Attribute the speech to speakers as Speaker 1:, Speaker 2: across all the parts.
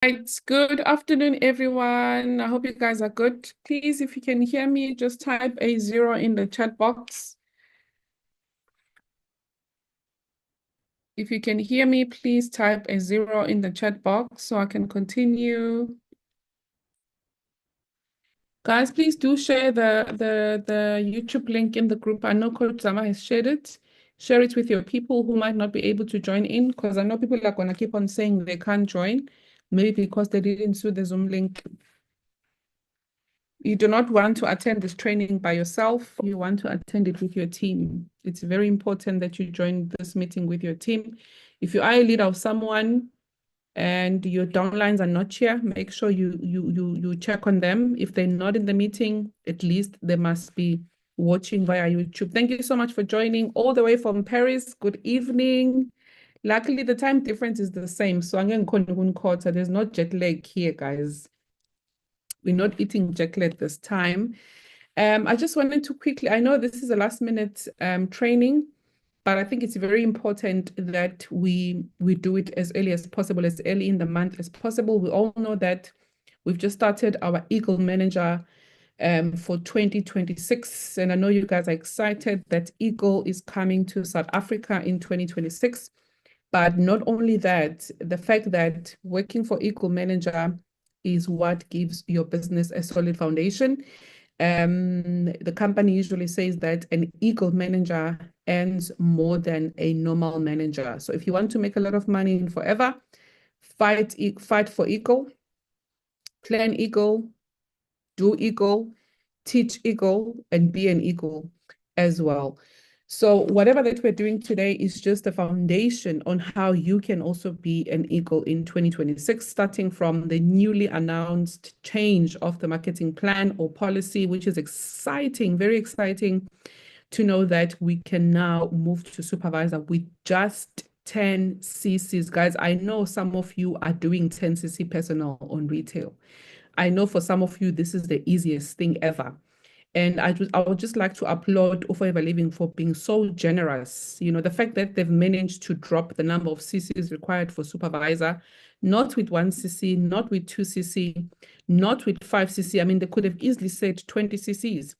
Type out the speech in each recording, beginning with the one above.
Speaker 1: Right, good afternoon, everyone. I hope you guys are good. Please, if you can hear me, just type a 0 in the chat box. If you can hear me, please type a 0 in the chat box so I can continue. Guys, please do share the YouTube link in the group. I know Coach Zama has shared it. Share it with your people who might not be able to join in, because I know people are going to keep on saying they can't join, maybe because they didn't see the Zoom link. You do not want to attend this training by yourself. You want to attend it with your team. It's very important that you join this meeting with your team. If you are a leader of someone and your downlines are not here, make sure you check on them. If they're not in the meeting, at least they must be watching via YouTube. Thank you so much for joining all the way from Paris. Good evening. Luckily, the time difference is the same. So I'm going to quarter. There's no jet lag here, guys. We're not eating jet lag this time. I just wanted to quickly, I know this is a last minute training, but I think it's very important that we do it as early as possible, as early in the month as possible. We all know that we've just started our Eagle Manager for 2026. And I know you guys are excited that Eagle is coming to South Africa in 2026. But not only that, the fact that working for Eagle Manager is what gives your business a solid foundation. The company usually says that an Eagle manager earns more than a normal manager. So if you want to make a lot of money in forever, fight for Eagle, plan Eagle, do Eagle, teach Eagle, and be an Eagle as well. So whatever that we're doing today is just a foundation on how you can also be an Eagle in 2026, starting from the newly announced change of the marketing plan or policy, which is exciting, very exciting to know that we can now move to supervisor with just 10 CCs. Guys, I know some of you are doing 10 CC personal on retail. I know for some of you, this is the easiest thing ever. And I would just like to applaud Forever Living for being so generous. You know, the fact that they've managed to drop the number of CCs required for supervisor, not with 1 CC, not with 2 CC, not with 5 CC. I mean, they could have easily said 20 CCs,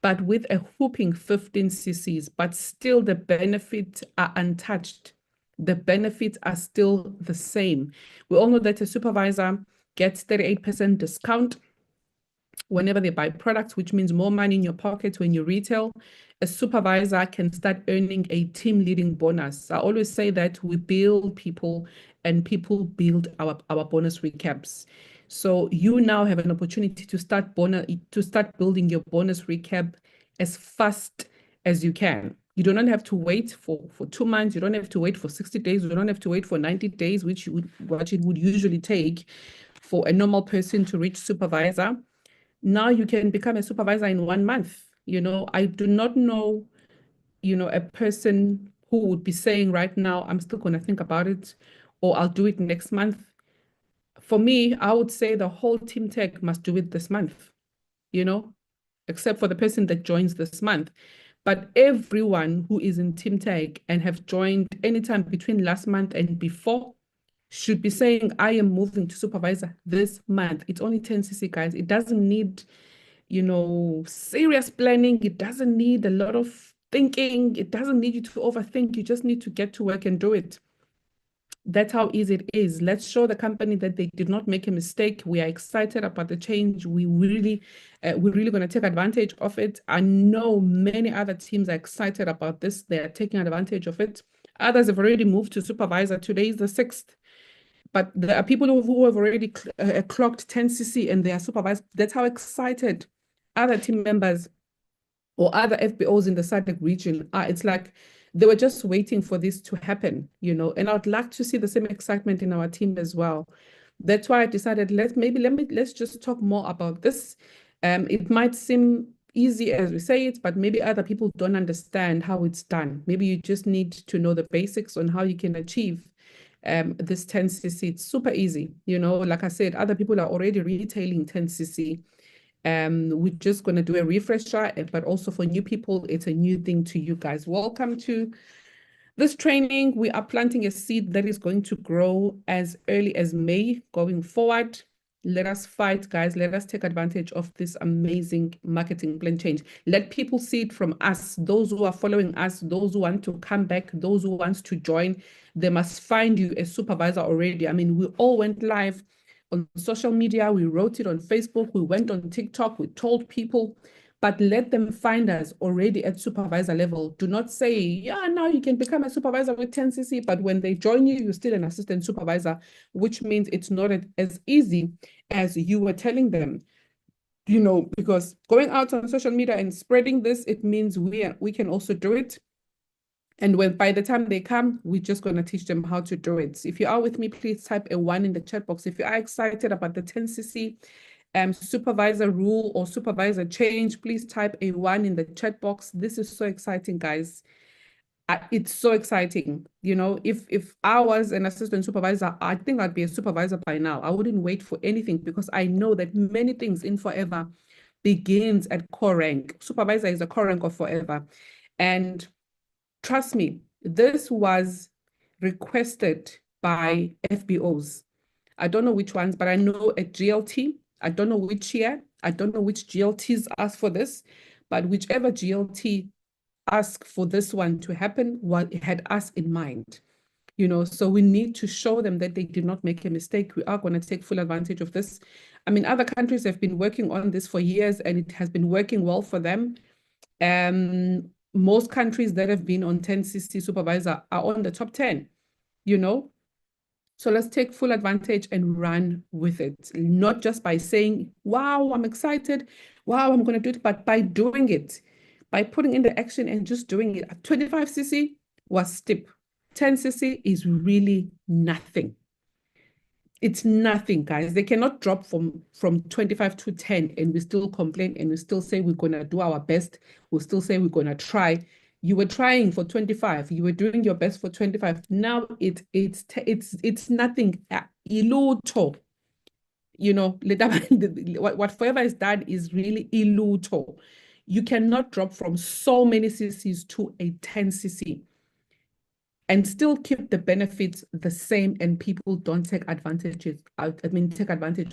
Speaker 1: but with a whooping 15 CCs, but still the benefits are untouched. The benefits are still the same. We all know that a supervisor gets 38% discount whenever they buy products, which means more money in your pocket when you retail. A supervisor can start earning a team leading bonus. I always say that we build people and people build our bonus recaps. So you now have an opportunity to start building your bonus recap as fast as you can. You do not have to wait for 2 months. You don't have to wait for 60 days. You don't have to wait for 90 days, which what it would usually take for a normal person to reach supervisor. Now you can become a supervisor in 1 month. You know, I do not know, a person who would be saying right now, I'm still going to think about it, or I'll do it next month. For me, I would say the whole team tech must do it this month, except for the person that joins this month. But everyone who is in team tech and have joined anytime between last month and before should be saying, I am moving to supervisor this month. It's only 10 CC, guys. It doesn't need, serious planning. It doesn't need a lot of thinking. It doesn't need you to overthink. You just need to get to work and do it. That's how easy it is. Let's show the company that they did not make a mistake. We are excited about the change. We're really going to take advantage of it. I know many other teams are excited about this. They are taking advantage of it. Others have already moved to supervisor. Today is the 6th. But there are people who have already clocked 10 CC and they are supervised. That's how excited other team members or other FBOs in the SADC region are. It's like they were just waiting for this to happen, and I'd like to see the same excitement in our team as well. That's why I decided let's just talk more about this. It might seem easy as we say it, but maybe other people don't understand how it's done. Maybe you just need to know the basics on how you can achieve this 10 CC. It's super easy. Like I said, other people are already retailing 10 CC. We're just going to do a refresher, but also for new people, it's a new thing to you guys. Welcome to This training, we are planting a seed that is going to grow as early as May going forward. Let us fight, guys. Let us take advantage of this amazing marketing plan change. Let people see it from us, those who are following us, those who want to come back, those who want to join. They must find you a supervisor already. I mean, we all went live on social media. We wrote it on Facebook. We went on TikTok. We told people, but let them find us already at supervisor level. Do not say, yeah, now you can become a supervisor with 10cc, but when they join you, you're still an assistant supervisor, which means it's not as easy as you were telling them. You know, because going out on social media and spreading this, it means we can also do it. And when by the time they come, we're just going to teach them how to do it. So if you are with me, please type a 1 in the chat box. If you are excited about the 10cc supervisor rule or supervisor change, please type a 1 in the chat box. This is so exciting, guys. It's so exciting. You know, if I was an assistant supervisor, I think I'd be a supervisor by now. I wouldn't wait for anything because I know that many things in Forever begins at core rank. Supervisor is a core rank of Forever. And trust me, this was requested by FBOs. I don't know which ones, but I know at GLT, I don't know which year, I don't know which GLTs asked for this, but whichever GLT asked for this one to happen, it had us in mind. You know, so we need to show them that they did not make a mistake. We are going to take full advantage of this. I mean, other countries have been working on this for years and it has been working well for them. Most countries that have been on 10cc supervisor are on the top 10, you know. So let's take full advantage and run with it, not just by saying, wow, I'm excited, wow, I'm going to do it, but by doing it, by putting in the action and just doing it. 25cc was steep. 10cc is really nothing. It's nothing, guys. They cannot drop from 25 to 10 and we still complain and we still say we're going to do our best. We'll still say we're going to try. You were trying for 25. You were doing your best for 25. Now it's nothing. Iluto. You know, what Forever is done is really iluto. You cannot drop from so many cc's to a 10cc and still keep the benefits the same and people don't take advantage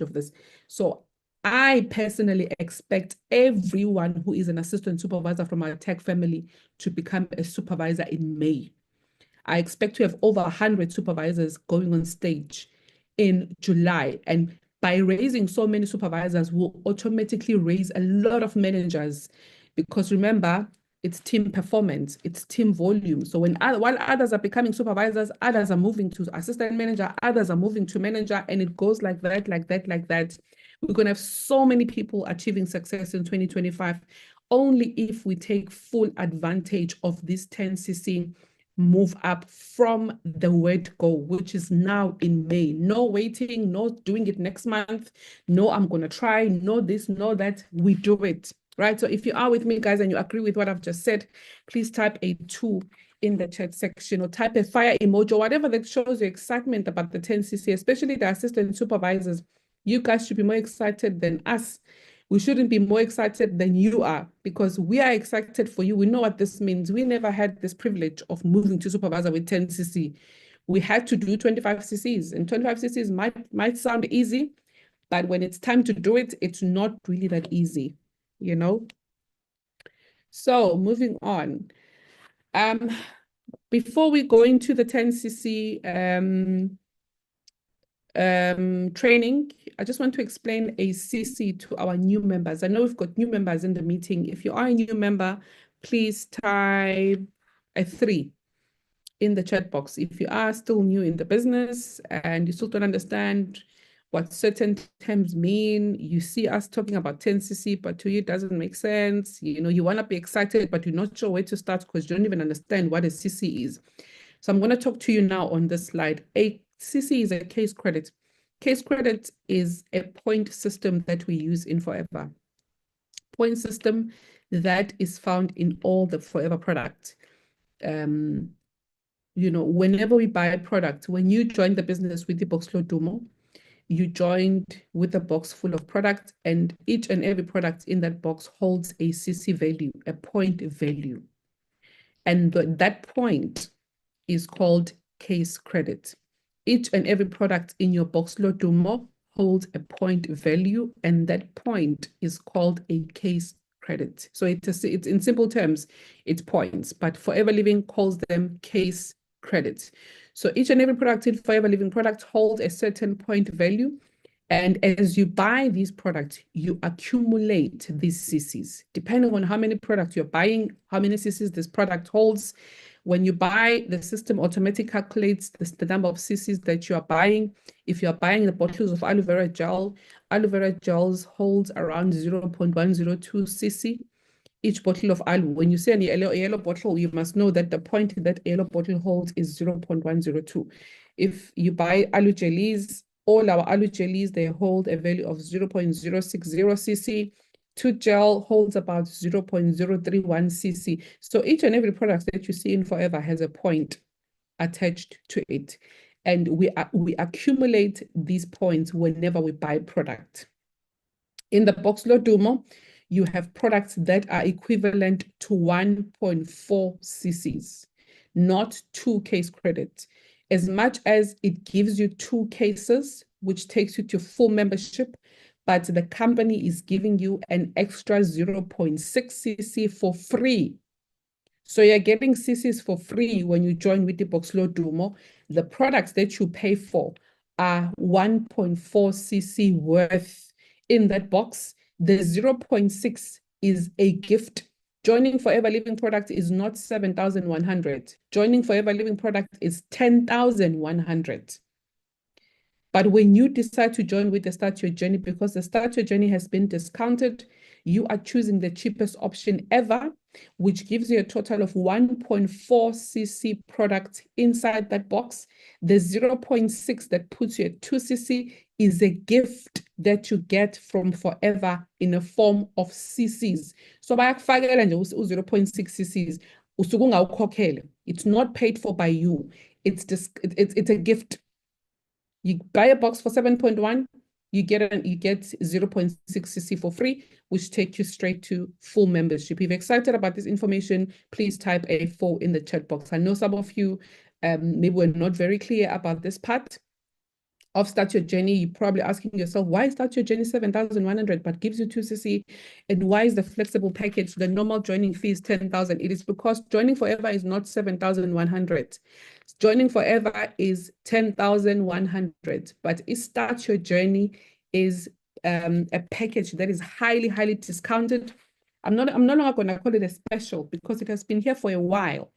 Speaker 1: of this. So I personally expect everyone who is an assistant supervisor from our tech family to become a supervisor in May. I expect to have over 100 supervisors going on stage in July. And by raising so many supervisors, we'll automatically raise a lot of managers because remember, it's team performance, it's team volume. So while others are becoming supervisors, others are moving to assistant manager, others are moving to manager, and it goes like that, like that, like that. We're going to have so many people achieving success in 2025 only if we take full advantage of this 10cc move up from the word go, which is now in May. No waiting, no doing it next month. No, I'm going to try, no this, no that. We do it. Right. So if you are with me, guys, and you agree with what I've just said, please type a 2 in the chat section or type a fire emoji or whatever that shows your excitement about the 10cc, especially the assistant supervisors. You guys should be more excited than us. We shouldn't be more excited than you are because we are excited for you. We know what this means. We never had this privilege of moving to supervisor with 10cc. We had to do 25cc's, and 25cc's might sound easy, but when it's time to do it, it's not really that easy. You know. So moving on. Before we go into the 10cc training, I just want to explain a CC to our new members. I know we've got new members in the meeting. If you are a new member, please type a 3 in the chat box. If you are still new in the business and you still don't understand what certain terms mean, you see us talking about 10cc, but to you it doesn't make sense. You know, you want to be excited, but you're not sure where to start because you don't even understand what a CC is. So I'm going to talk to you now on this slide. A CC is a case credit. Case credit is a point system that we use in Forever. Point system that is found in all the Forever products. You know, whenever we buy a product, when you join the business with the box Dumo, you joined with a box full of products, and each and every product in that box holds a CC value, a point value. And that point is called case credit. Each and every product in your Boxlo Dumo holds a point value, and that point is called a case credit. So it's in simple terms, it's points, but Forever Living calls them case credits. So each and every product in Forever Living product holds a certain point value. And as you buy these products, you accumulate these CCs. Depending on how many products you're buying, how many CCs this product holds. When you buy, the system automatically calculates the number of CCs that you are buying. If you are buying the bottles of aloe vera gels holds around 0.102 cc. Each bottle of aloe, when you say a yellow bottle, you must know that the point that yellow bottle holds is 0.102. If you buy aloe jellies, all our aloe jellies, they hold a value of 0.060 cc. Tooth gel holds about 0.031 cc. So each and every product that you see in Forever has a point attached to it. And we accumulate these points whenever we buy product. In the Boxlo Dumo, you have products that are equivalent to 1.4 cc's, not 2 case credits. As much as it gives you 2 cases, which takes you to full membership, but the company is giving you an extra 0.6 cc for free. So you're getting CCs for free when you join with the Boxlo Dumo. The products that you pay for are 1.4 cc worth in that box. The 0.6 is a gift. Joining Forever Living product is not 7,100. Joining Forever Living product is 10,100. But when you decide to join with the Start Your Journey, because the Start Your Journey has been discounted, you are choosing the cheapest option ever, which gives you a total of 1.4 cc product inside that box. The 0.6 that puts you at 2 cc is a gift that you get from Forever in a form of cc's. So bayakufakela nje u-0.6 cc's usuke ungawukhokhele. It's not paid for by you. It's a gift. You buy a box for 7.1, you get 0.6 cc for free, which take you straight to full membership. If you're excited about this information, please type a 4 in the chat box. I know some of you maybe were not very clear about this part of Start Your Journey. You're probably asking yourself, why Start Your Journey 7,100 but gives you 2 cc? And why is the flexible package, the normal joining fee is 10,000? It is because joining Forever is not 7,100. Joining Forever is 10,100, but Start Your Journey is a package that is highly, highly discounted. I'm no longer going to call it a special because it has been here for a while.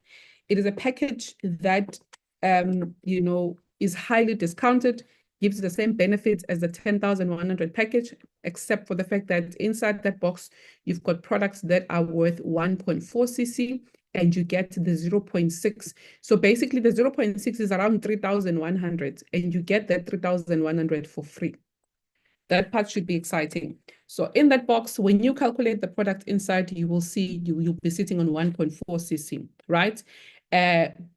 Speaker 1: It is a package that, is highly discounted, gives the same benefits as the 10,100 package, except for the fact that inside that box, you've got products that are worth 1.4 cc, and you get the 0.6. So basically the 0.6 is around 3,100, and you get that 3,100 for free. That part should be exciting. So in that box, when you calculate the product inside, you will see you'll be sitting on 1.4 cc, right?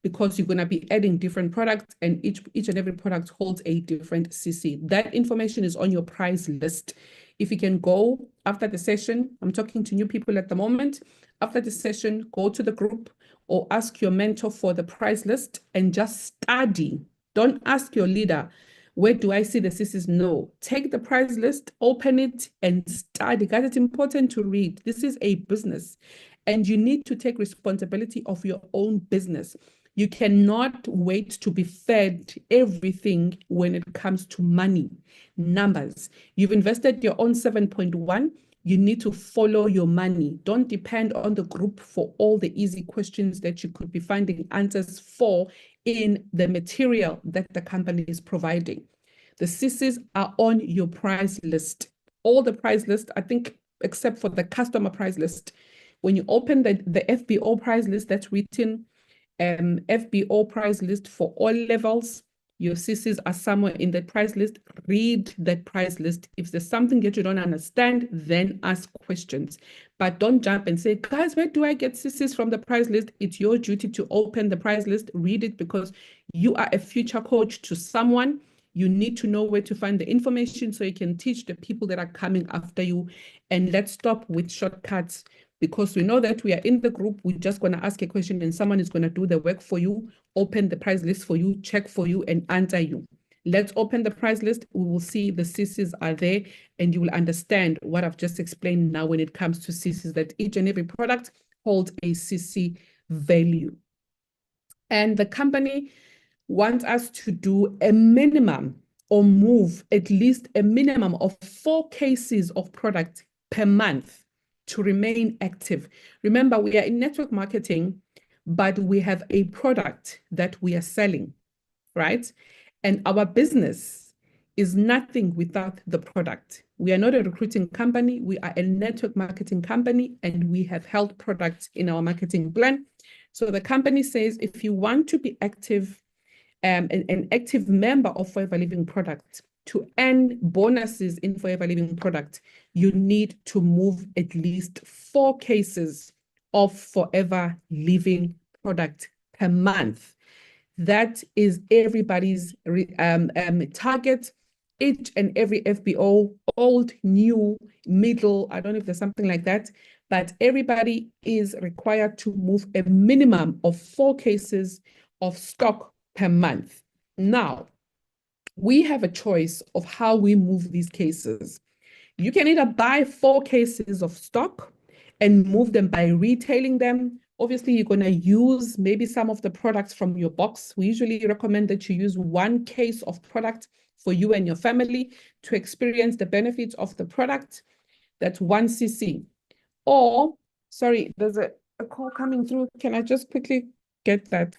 Speaker 1: Because you're going to be adding different products, and each and every product holds a different cc. That information is on your price list. If you can go after the session, I'm talking to new people at the moment. After the session, go to the group or ask your mentor for the price list and just study. Don't ask your leader, where do I see the CCs? No, take the price list, open it and study. Guys, it's important to read. This is a business and you need to take responsibility of your own business. You cannot wait to be fed everything when it comes to money, numbers. You've invested your own 7.1. You need to follow your money. Don't depend on the group for all the easy questions that you could be finding answers for in the material that the company is providing. The CCs are on your price list. All the price list, I think, except for the customer price list. When you open the FBO price list, that's written FBO price list for all levels. Your CCs are somewhere in that price list. Read that price list. If there's something that you don't understand, then ask questions. But don't jump and say, guys, where do I get CCs from the price list? It's your duty to open the price list, read it, because you are a future coach to someone. You need to know where to find the information so you can teach the people that are coming after you. And let's stop with shortcuts. because we know that we are in the group. We're just going to ask a question and someone is going to do the work for you, open the price list for you, check for you, and answer you. Let's open the price list. We will see the CCs are there, and you will understand what I've just explained now when it comes to CCs, that each and every product holds a CC value. And the company wants us to do a minimum or move at least a minimum of 4 cases of product per month to remain active. Remember, we are in network marketing, but we have a product that we are selling, right? And our business is nothing without the product. We are not a recruiting company. We are a network marketing company, and we have held products in our marketing plan. So the company says, if you want to be active, an active member of Forever Living product, to earn bonuses in Forever Living product, you need to move at least 4 cases of Forever Living product per month. That is everybody's target. Each and every FBO, old, new, middle, I don't know if there's something like that, but everybody is required to move a minimum of 4 cases of stock per month. Now, we have a choice of how we move these cases. You can either buy 4 cases of stock and move them by retailing them. Obviously, you're going to use maybe some of the products from your box. We usually recommend that you use 1 case of product for you and your family to experience the benefits of the product. That's 1 cc. Or, sorry, there's a call coming through. Can I just quickly get that?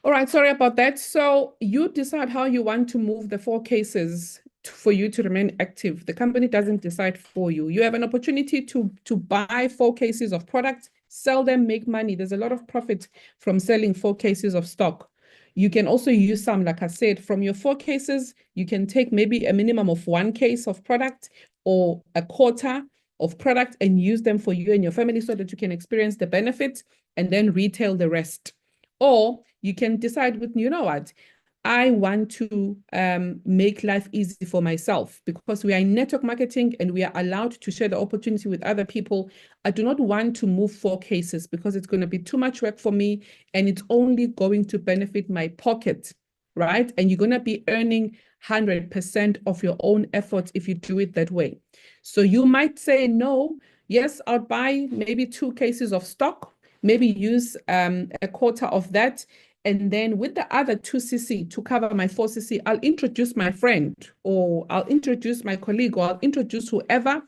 Speaker 1: All right, sorry about that. So you decide how you want to move the 4 cases for you to remain active. The company doesn't decide for you. You have an opportunity to buy 4 cases of product, sell them, make money. There's a lot of profit from selling 4 cases of stock. You can also use some, like I said, from your 4 cases, you can take maybe a minimum of 1 case of product or a quarter of product and use them for you and your family so that you can experience the benefits and then retail the rest. Or you can decide with, you know what, I want to make life easy for myself because we are in network marketing and we are allowed to share the opportunity with other people. I do not want to move 4 cases because it's going to be too much work for me and it's only going to benefit my pocket, right? And you're going to be earning 100% of your own efforts if you do it that way. So you might say, no, yes, I'll buy maybe 2 cases of stock, maybe use a quarter of that. And then with the other 2 cc to cover my 4 cc, I'll introduce my friend or I'll introduce my colleague or I'll introduce whoever.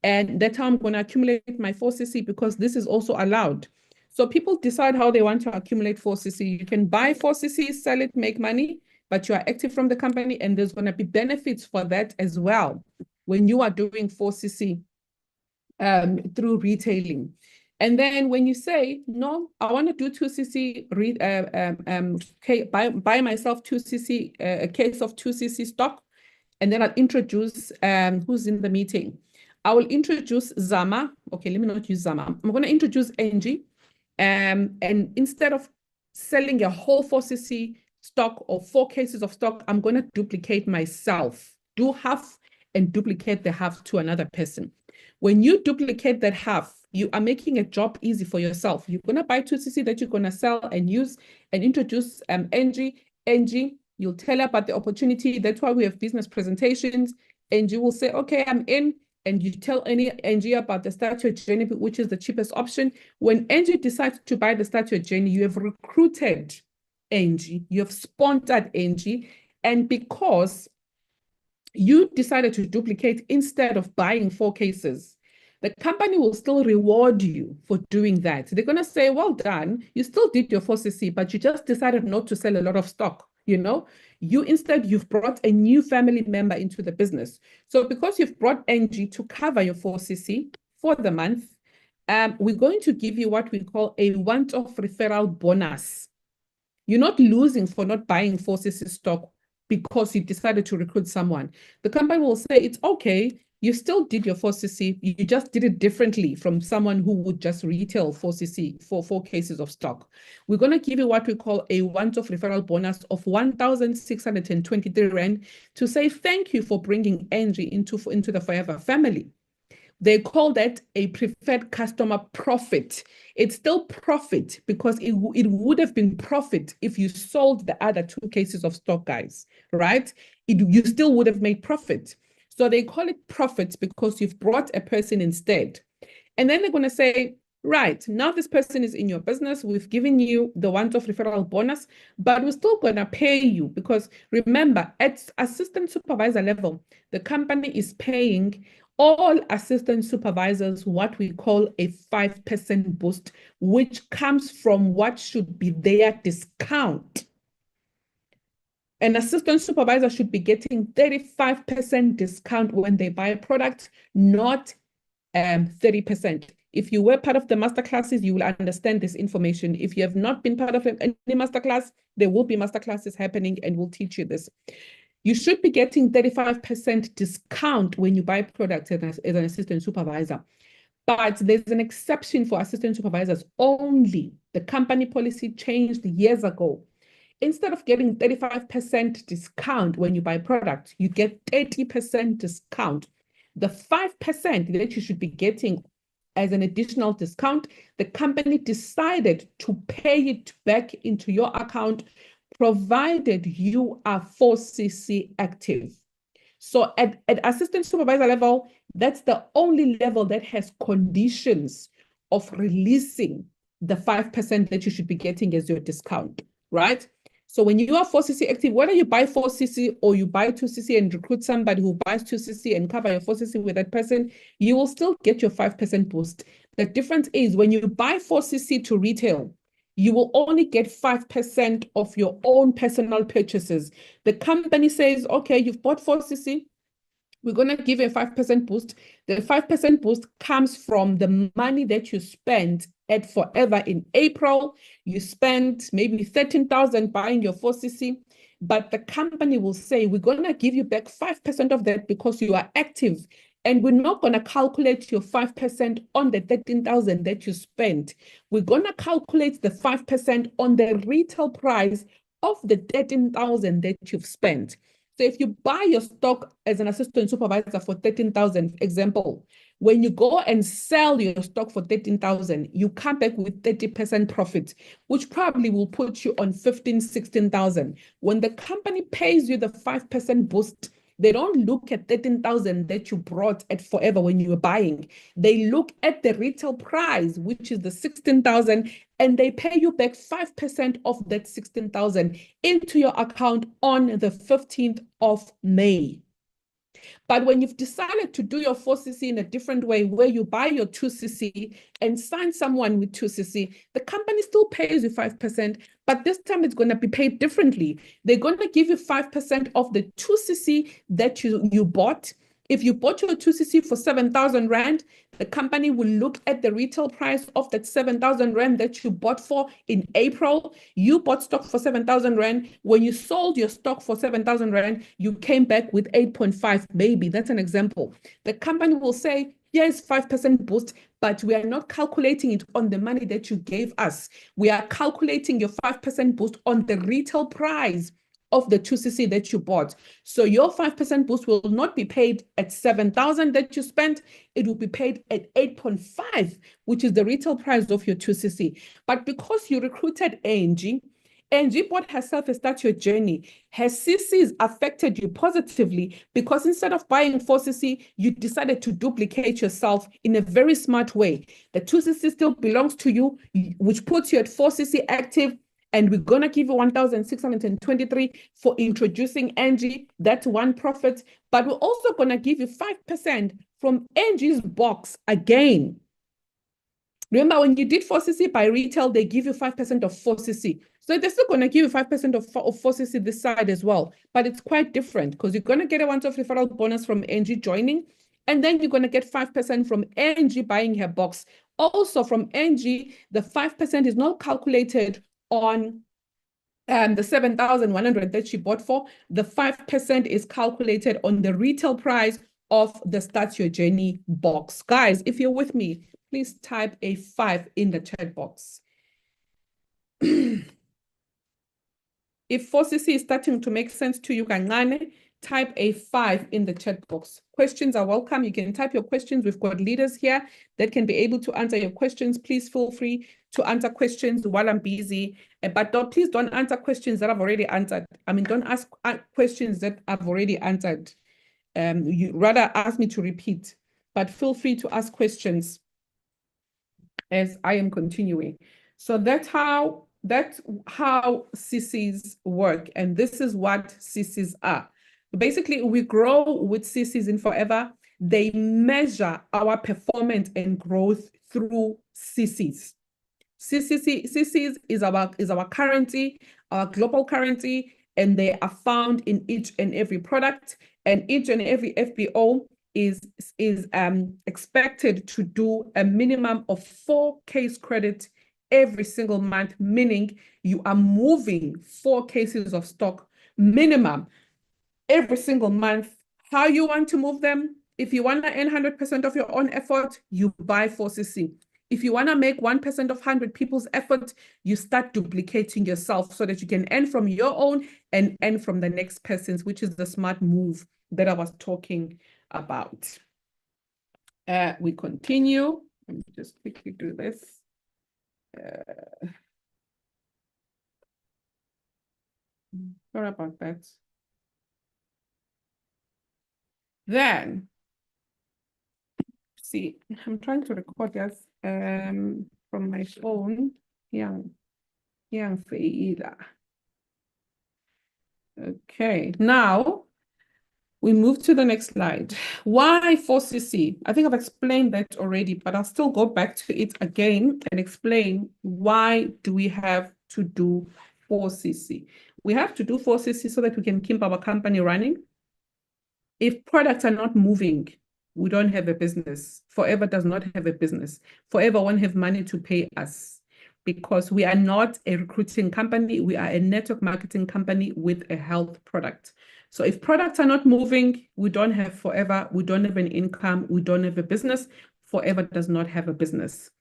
Speaker 1: And that's how I'm going to accumulate my 4 cc because this is also allowed. So people decide how they want to accumulate 4 cc. You can buy 4 cc, sell it, make money, but you are active from the company and there's going to be benefits for that as well when you are doing 4 cc through retailing. And then when you say, no, I want to do 2 cc, buy myself 2 cc, a case of 2 cc stock, and then I'll introduce who's in the meeting. I will introduce Zama. Okay, let me not use Zama. I'm going to introduce Angie. And instead of selling a whole 4 cc stock or 4 cases of stock, I'm going to duplicate myself, do half and duplicate the half to another person. When you duplicate that half, you are making a job easy for yourself. You're going to buy 2 cc that you're going to sell and use and introduce Angie. Angie, you'll tell her about the opportunity. That's why we have business presentations. Angie will say, okay, I'm in. And you tell Angie about the Start Your Journey, which is the cheapest option. When Angie decides to buy the Start Your Journey, you have recruited Angie. You have sponsored Angie. And because you decided to duplicate instead of buying 4 cases, the company will still reward you for doing that. They're going to say, well done, you still did your 4 cc, but you just decided not to sell a lot of stock. You know, you've brought a new family member into the business. So because you've brought Angie to cover your 4 cc for the month, we're going to give you what we call a once-off referral bonus. You're not losing for not buying 4CC stock because you decided to recruit someone. The company will say, it's okay, you still did your 4CC, you just did it differently from someone who would just retail 4CC for 4 cases of stock. We're going to give you what we call a once-off referral bonus of 1,623 Rand to say thank you for bringing Angie into the Forever family. They call that a preferred customer profit. It's still profit because it would have been profit if you sold the other 2 cases of stock, guys, right? You still would have made profit. So they call it profit because you've brought a person instead. And then they're going to say, right, now this person is in your business. We've given you the once-off referral bonus, but we're still going to pay you because remember, at assistant supervisor level, the company is paying all assistant supervisors what we call a 5% boost, which comes from what should be their discount. An assistant supervisor should be getting 35% discount when they buy a product, not 30%. If you were part of the masterclasses, you will understand this information. If you have not been part of any masterclass, there will be masterclasses happening and we'll teach you this. You should be getting 35% discount when you buy products as an assistant supervisor. But there's an exception for assistant supervisors only. The company policy changed years ago. Instead of getting 35% discount when you buy products, you get 30% discount. The 5% that you should be getting as an additional discount, the company decided to pay it back into your account provided you are 4CC active. So at assistant supervisor level, that's the only level that has conditions of releasing the 5% that you should be getting as your discount, right? So when you are 4CC active, whether you buy 4CC or you buy 2CC and recruit somebody who buys 2CC and cover your 4CC with that person, you will still get your 5% boost. The difference is when you buy 4CC to retail, you will only get 5% of your own personal purchases. The company says, okay, you've bought 4CC, we're going to give you a 5% boost. The 5% boost comes from the money that you spent at Forever in April. You spent maybe 13,000 buying your 4CC, but the company will say, we're going to give you back 5% of that because you are active. And we're not going to calculate your 5% on the 13,000 that you spent. We're going to calculate the 5% on the retail price of the 13,000 that you've spent. So if you buy your stock as an assistant supervisor for 13,000, example, when you go and sell your stock for 13,000, you come back with 30% profit, which probably will put you on 15, 16,000. When the company pays you the 5% boost, they don't look at 13,000 that you brought at Forever when you were buying. They look at the retail price, which is the 16,000, and they pay you back 5% of that 16,000 into your account on the 15th of May. But when you've decided to do your 4CC in a different way, where you buy your 2CC and sign someone with 2CC, the company still pays you 5%, but this time it's going to be paid differently. They're going to give you 5% of the 2CC that you bought. If you bought your 2CC for 7,000 Rand, the company will look at the retail price of that 7,000 Rand that you bought for in April. You bought stock for 7,000 Rand. When you sold your stock for 7,000 Rand, you came back with 8.5, maybe. That's an example. The company will say, yes, 5% boost, but we are not calculating it on the money that you gave us. We are calculating your 5% boost on the retail price of the 2CC that you bought. So your 5% boost will not be paid at 7,000 that you spent. It will be paid at 8.5, which is the retail price of your 2CC. But because you recruited Angie bought herself a start your journey. Her CCs affected you positively because instead of buying 4CC, you decided to duplicate yourself in a very smart way. The 2CC still belongs to you, which puts you at 4CC active. And we're going to give you 1,623 for introducing Angie. That's one profit. But we're also going to give you 5% from Angie's box again. Remember, when you did 4CC by retail, they give you 5% of 4CC. So they're still going to give you 5% of 4CC this side as well. But it's quite different because you're going to get a once-off referral bonus from Angie joining. And then you're going to get 5% from Angie buying her box. Also from Angie, the 5% is not calculated on the 7,100 that she bought for. The 5% is calculated on the retail price of the Start Your Journey box. Guys, if you're with me, please type a 5 in the chat box. If 4CC is starting to make sense to you, kancane, type a 5 in the chat box. Questions are welcome. You can type your questions. We've got leaders here that can be able to answer your questions. Please feel free to answer questions while I'm busy. But please don't answer questions that I've already answered. I mean, don't ask questions that I've already answered. You rather ask me to repeat. But feel free to ask questions as I am continuing. So that's how CCs work. And this is what CCs are. Basically, we grow with CCs in Forever. They measure our performance and growth through CCs. CCs is our currency, our global currency, and they are found in each and every product. And each and every FBO is expected to do a minimum of 4 case credit every single month, meaning you are moving 4 cases of stock minimum every single month. How you want to move them? If you want to earn 100% of your own effort, you buy 4CC. If you want to make 1% of 100 people's effort, you start duplicating yourself so that you can earn from your own and earn from the next person's, which is the smart move that I was talking about. We continue. Let me just quickly do this. Sorry about that. Then, see, I'm trying to record this from my phone. Okay, now we move to the next slide. Why 4CC? I think I've explained that already, but I'll still go back to it again and explain why do we have to do 4CC. We have to do 4CC so that we can keep our company running. If products are not moving, we don't have a business. Forever does not have a business. Forever won't have money to pay us because we are not a recruiting company. We are a network marketing company with a health product. So if products are not moving, we don't have Forever. We don't have an income. We don't have a business. Forever does not have a business.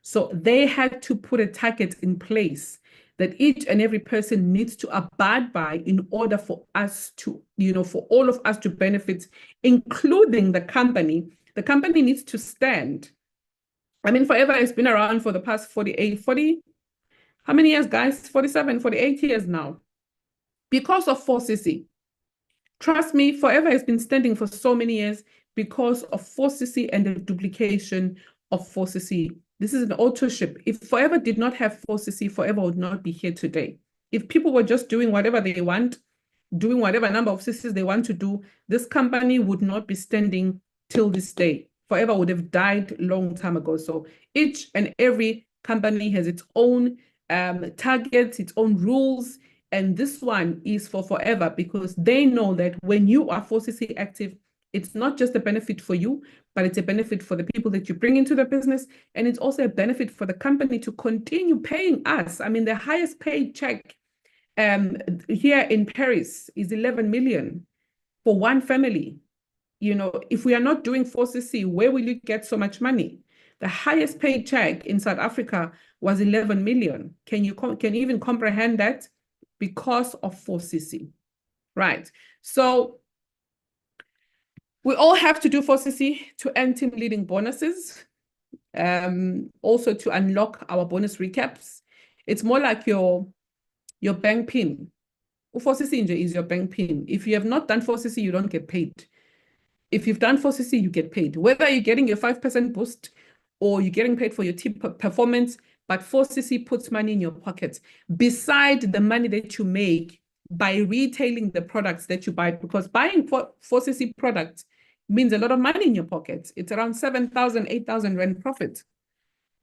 Speaker 1: So they had to put a target in place that each and every person needs to abide by in order for us to, for all of us to benefit, including the company. The company needs to stand. I mean, Forever has been around for the past 40, how many years, guys? 47, 48 years now. Because of 4CC. Trust me, Forever has been standing for so many years because of 4CC and the duplication of 4CC. This is an auto ship. If Forever did not have 4CC, Forever would not be here today. If people were just doing whatever they want, doing whatever number of CCs they want to do, this company would not be standing till this day. Forever would have died a long time ago. So each and every company has its own targets, its own rules. And this one is for Forever because they know that when you are 4CC active, it's not just a benefit for you, but it's a benefit for the people that you bring into the business. And it's also a benefit for the company to continue paying us. I mean, the highest paid check here in Paris is 11 million for one family. If we are not doing 4CC, where will you get so much money? The highest paid check in South Africa was 11 million. Can you even comprehend that? Because of 4CC, right? So we all have to do 4CC to earn team leading bonuses, also to unlock our bonus recaps. It's more like your bank pin. 4CC is your bank pin. If you have not done 4CC, you don't get paid. If you've done 4CC, you get paid. Whether you're getting your 5% boost or you're getting paid for your team performance, but 4CC puts money in your pocket beside the money that you make by retailing the products that you buy, because buying 4CC products means a lot of money in your pocket. It's around 7,000, 8,000 Rand profit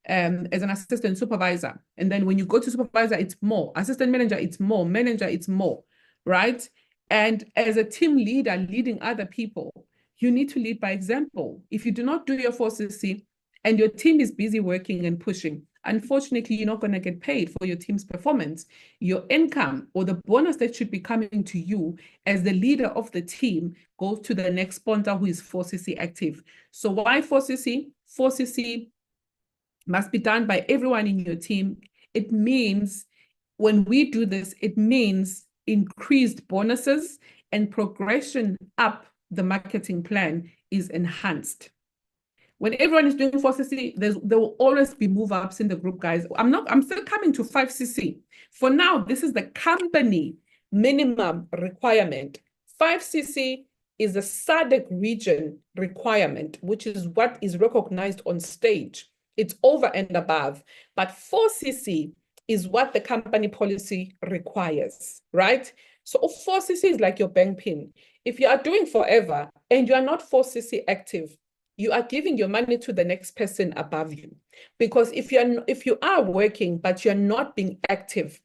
Speaker 1: as an assistant supervisor. And then when you go to supervisor, it's more. Assistant manager, it's more. Manager, it's more, right? And as a team leader leading other people, you need to lead by example. If you do not do your 4CC and your team is busy working and pushing, unfortunately, you're not going to get paid for your team's performance. Your income or the bonus that should be coming to you as the leader of the team goes to the next sponsor who is 4CC active. So why 4CC? 4CC must be done by everyone in your team. It means when we do this, it means increased bonuses and progression up the marketing plan is enhanced. When everyone is doing 4CC, there will always be move ups in the group, guys. I'm still coming to 5CC. For now, this is the company minimum requirement. 5CC is a SADC region requirement, which is what is recognized on stage. It's over and above. But 4CC is what the company policy requires, right? So 4CC is like your bank pin. If you are doing forever and you are not 4CC active, you are giving your money to the next person above you. Because if you are working, but you're not being active,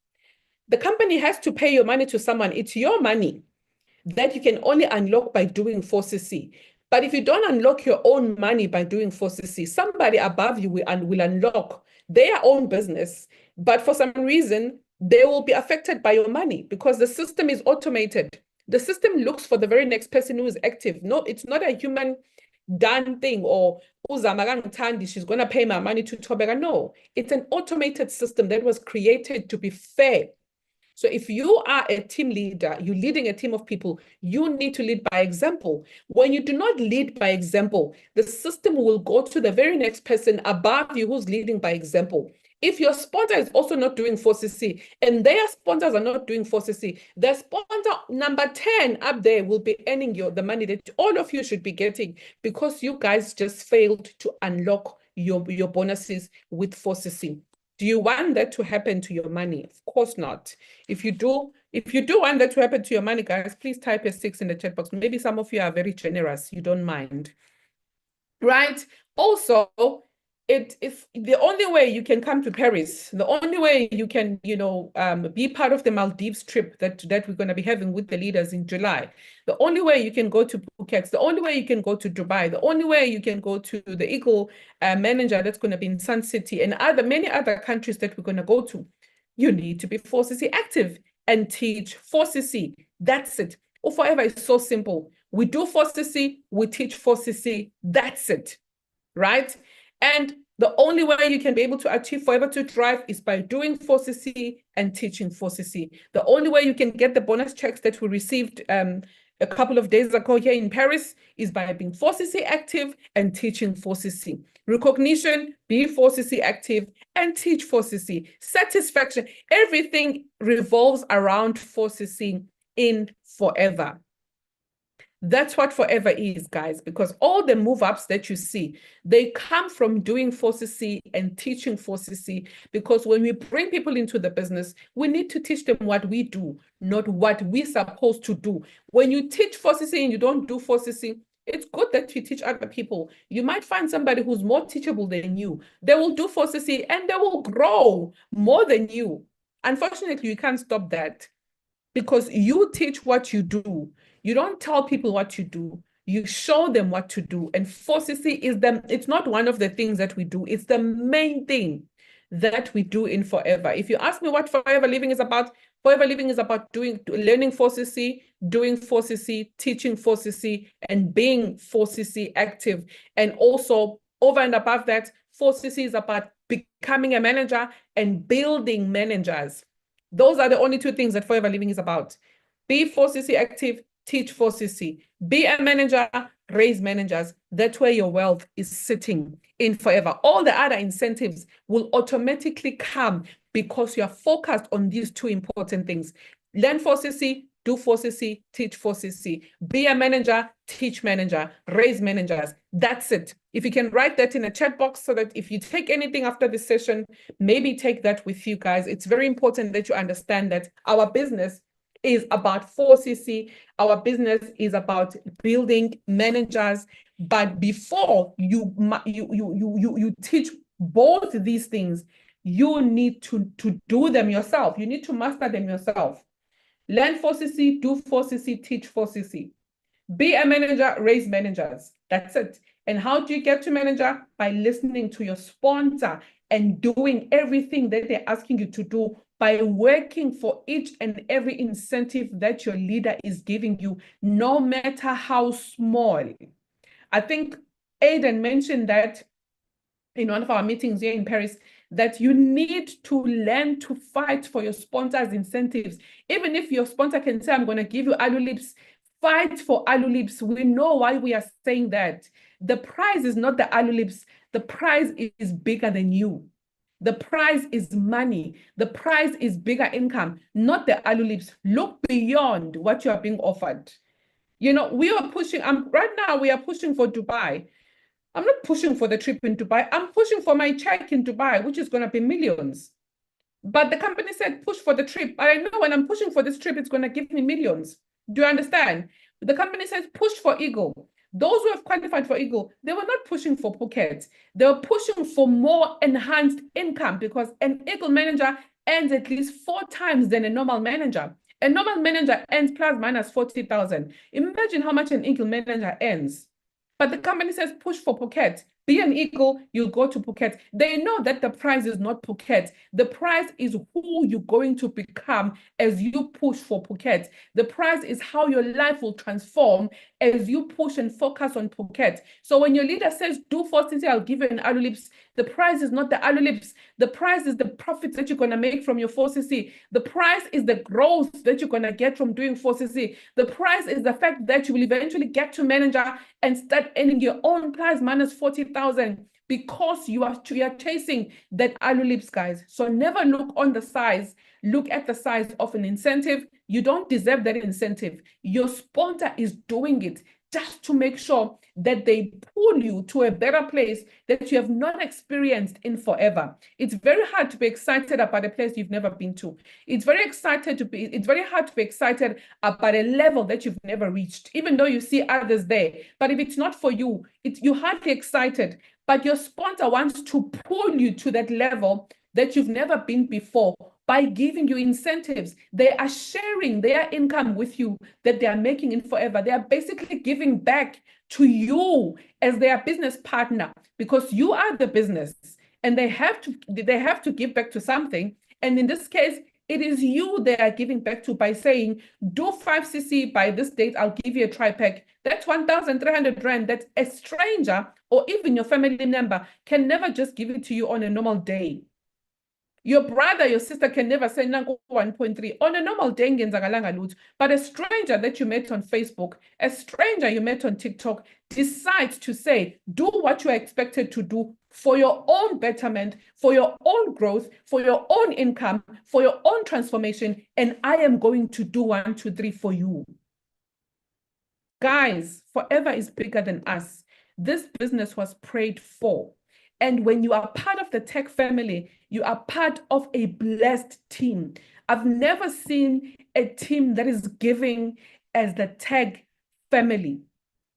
Speaker 1: the company has to pay your money to someone. It's your money that you can only unlock by doing 4CC. But if you don't unlock your own money by doing 4CC, somebody above you will unlock their own business. But for some reason, they will be affected by your money because the system is automated. The system looks for the very next person who is active. No, it's not a human done thing or she's going to pay my money to Tobeka. No, it's an automated system that was created to be fair. So if you are a team leader, you're leading a team of people, you need to lead by example. When you do not lead by example, the system will go to the very next person above you who's leading by example. If your sponsor is also not doing 4CC and their sponsors are not doing 4CC, the sponsor number 10 up there will be earning the money that all of you should be getting because you guys just failed to unlock your bonuses with 4CC. Do you want that to happen to your money? Of course not. If you do want that to happen to your money, guys, please type a 6 in the chat box. Maybe some of you are very generous. You don't mind. Right? Also, if the only way you can come to Paris, the only way you can, be part of the Maldives trip that we're going to be having with the leaders in July, the only way you can go to Phuket, the only way you can go to Dubai, the only way you can go to the Eagle Manager that's going to be in Sun City and many other countries that we're going to go to, you need to be 4CC active and teach 4CC. That's it. Or forever is so simple. We do 4CC, we teach 4CC. That's it, right? And the only way you can be able to achieve Forever to Thrive is by doing 4CC and teaching 4CC. The only way you can get the bonus checks that we received a couple of days ago here in Paris is by being 4CC active and teaching 4CC. Recognition, be 4CC active and teach 4CC. Satisfaction, everything revolves around 4CC in Forever. That's what Forever is, guys, because all the move ups that you see, they come from doing 4CC and teaching 4CC. Because when we bring people into the business, we need to teach them what we do, not what we're supposed to do. When you teach 4CC and you don't do 4CC, it's good that you teach other people. You might find somebody who's more teachable than you. They will do 4CC and they will grow more than you. Unfortunately, you can't stop that because you teach what you do. You don't tell people what you do. You show them what to do. And 4CC it's not one of the things that we do. It's the main thing that we do in Forever. If you ask me what Forever Living is about, Forever Living is about learning 4CC, doing 4CC, teaching 4CC, and being 4CC active. And also, over and above that, 4CC is about becoming a manager and building managers. Those are the only two things that Forever Living is about. Be 4CC active, teach 4CC. Be a manager, raise managers. That's where your wealth is sitting in Forever. All the other incentives will automatically come because you are focused on these two important things. Learn 4CC, do 4CC, teach 4CC. Be a manager, teach manager, raise managers. That's it. If you can write that in a chat box so that if you take anything after this session, maybe take that with you guys. It's very important that you understand that our business is about 4CC. Our business is about building managers. But before you teach both these things, you need to do them yourself. You need to master them yourself. Learn 4CC, do 4CC, teach 4CC. Be a manager, raise managers. That's it. And how do you get to manager? By listening to your sponsor and doing everything that they're asking you to do, by working for each and every incentive that your leader is giving you, no matter how small. I think Aidan mentioned that in one of our meetings here in Paris, that you need to learn to fight for your sponsor's incentives. Even if your sponsor can say, I'm going to give you alulips, fight for alulips. We know why we are saying that. The prize is not the alulips. The prize is bigger than you. The prize is money. The prize is bigger income, not the alulips. Look beyond what you are being offered. You know, we are pushing, right now we are pushing for Dubai. I'm not pushing for the trip in Dubai. I'm pushing for my check in Dubai, which is going to be millions. But the company said, push for the trip. But I know when I'm pushing for this trip, it's going to give me millions. Do you understand? The company says, push for Eagle. Those who have qualified for Eagle, they were not pushing for Phuket. They were pushing for more enhanced income because an Eagle manager earns at least 4 times than a normal manager. A normal manager earns plus minus 40,000. Imagine how much an Eagle manager earns. But the company says push for Phuket. Be an Eagle, you go to Phuket. They know that the prize is not Phuket. The prize is who you're going to become as you push for Phuket. The prize is how your life will transform as you push and focus on Phuket. So when your leader says, do 4cc, I'll give you an alulips, the prize is not the alulips. The prize is the profits that you're going to make from your 4cc. The prize is the growth that you're going to get from doing 4cc. The prize is the fact that you will eventually get to manager and start earning your own prize minus 40,000 because you are chasing that alulips, guys. So never look on the size. Look at the size of an incentive. You don't deserve that incentive. Your sponsor is doing it just to make sure that they pull you to a better place that you have not experienced in forever. It's very hard to be excited about a place you've never been to. It's very hard to be excited about a level that you've never reached, even though you see others there. But if it's not for you, you're hardly excited. But your sponsor wants to pull you to that level that you've never been before by giving you incentives. They are sharing their income with you that they are making in forever. They are basically giving back to you as their business partner because you are the business and they have to give back to something. And in this case, it is you they are giving back to by saying, do 5cc by this date, I'll give you a tri-pack. That's 1,300 rand that a stranger or even your family member can never just give it to you on a normal day. Your brother, your sister can never say 1.3 on a normal day. But a stranger that you met on Facebook, a stranger you met on TikTok, decides to say, do what you are expected to do for your own betterment, for your own growth, for your own income, for your own transformation. And I am going to do 1, 2, 3 for you. Guys, forever is bigger than us. This business was prayed for. And when you are part of the tech family, you are part of a blessed team. I've never seen a team that is giving as the tech family.